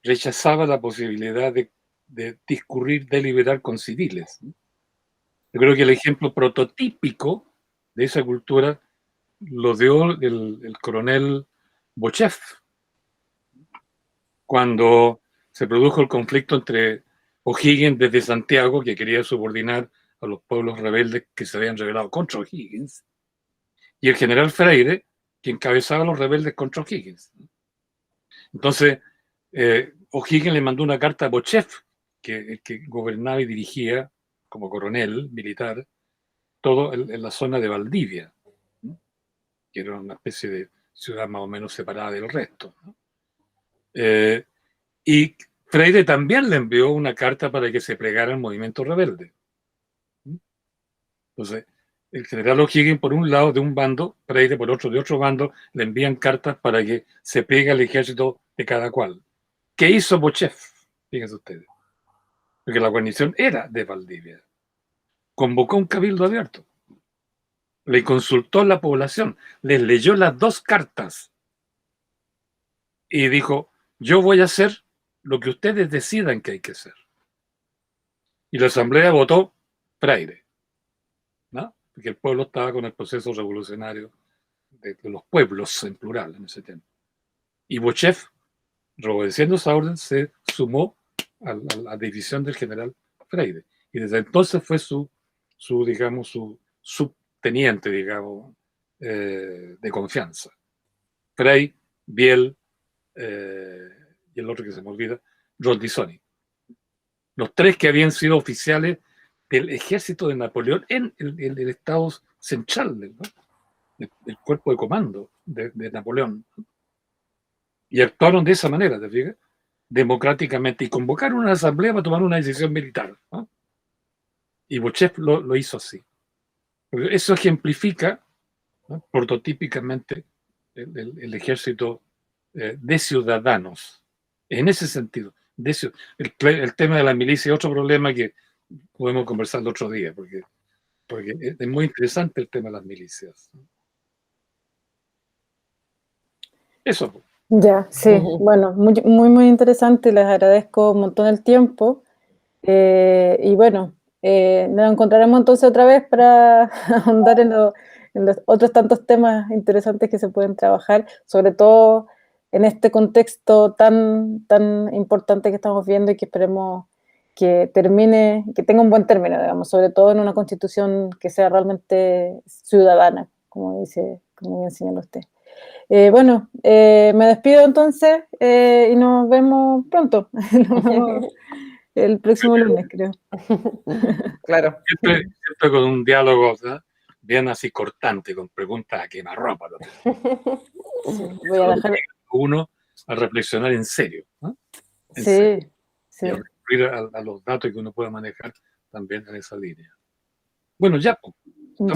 rechazaba la posibilidad de discurrir, deliberar con civiles. Yo creo que el ejemplo prototípico de esa cultura lo dio el coronel Bochev, cuando se produjo el conflicto entre O'Higgins desde Santiago, que quería subordinar a los pueblos rebeldes que se habían rebelado contra O'Higgins, y el general Freire, que encabezaba a los rebeldes contra O'Higgins. Entonces, O'Higgins le mandó una carta a Bochev, que gobernaba y dirigía como coronel militar todo en la zona de Valdivia, ¿no? Que era una especie de ciudad más o menos separada del resto, ¿no? Y Freire también le envió una carta para que se plegara al movimiento rebelde. Entonces, el general O'Higgins, por un lado, de un bando, Freire, por otro, de otro bando, le envían cartas para que se pegue al ejército de cada cual. ¿Qué hizo Bochev? Fíjense ustedes. Porque la guarnición era de Valdivia. Convocó un cabildo abierto. Le consultó a la población, les leyó las dos cartas y dijo, yo voy a hacer lo que ustedes decidan que hay que hacer. Y la asamblea votó Freire, ¿no? Porque el pueblo estaba con el proceso revolucionario de los pueblos en plural en ese tiempo. Y Bochev, obedeciendo esa orden, se sumó a la división del general Freire. Y desde entonces fue digamos, su subteniente, digamos, de confianza. Frey, Biel y el otro que se me olvida, Roldisoni. Los tres que habían sido oficiales del ejército de Napoleón en el estado central, ¿no? El cuerpo de comando de Napoleón. Y actuaron de esa manera, ¿te fijas? Democráticamente, y convocaron una asamblea para tomar una decisión militar, ¿no? Y Bochev lo hizo así. Porque eso ejemplifica, ¿no?, prototípicamente el ejército de ciudadanos. En ese sentido, el tema de la milicia es otro problema que podemos conversar el otro día, porque es muy interesante el tema de las milicias. Eso. Ya, sí, bueno, muy, muy, muy interesante, les agradezco un montón el tiempo, y bueno, nos encontraremos entonces otra vez para ahondar en los otros tantos temas interesantes que se pueden trabajar, sobre todo en este contexto tan, tan importante que estamos viendo y que esperemos que termine, que tenga un buen término, digamos, sobre todo en una constitución que sea realmente ciudadana, como bien señala usted. Bueno, me despido entonces y nos vemos pronto. Nos vemos el próximo lunes, creo. Claro. Siempre con un diálogo, ¿no?, bien así cortante, con preguntas a quemarropa. Sí, voy a dejar. Uno a reflexionar en serio, ¿no? En Sí, serio. sí. Y a recurrir a los datos que uno pueda manejar también en esa línea. Bueno, ya. Ya.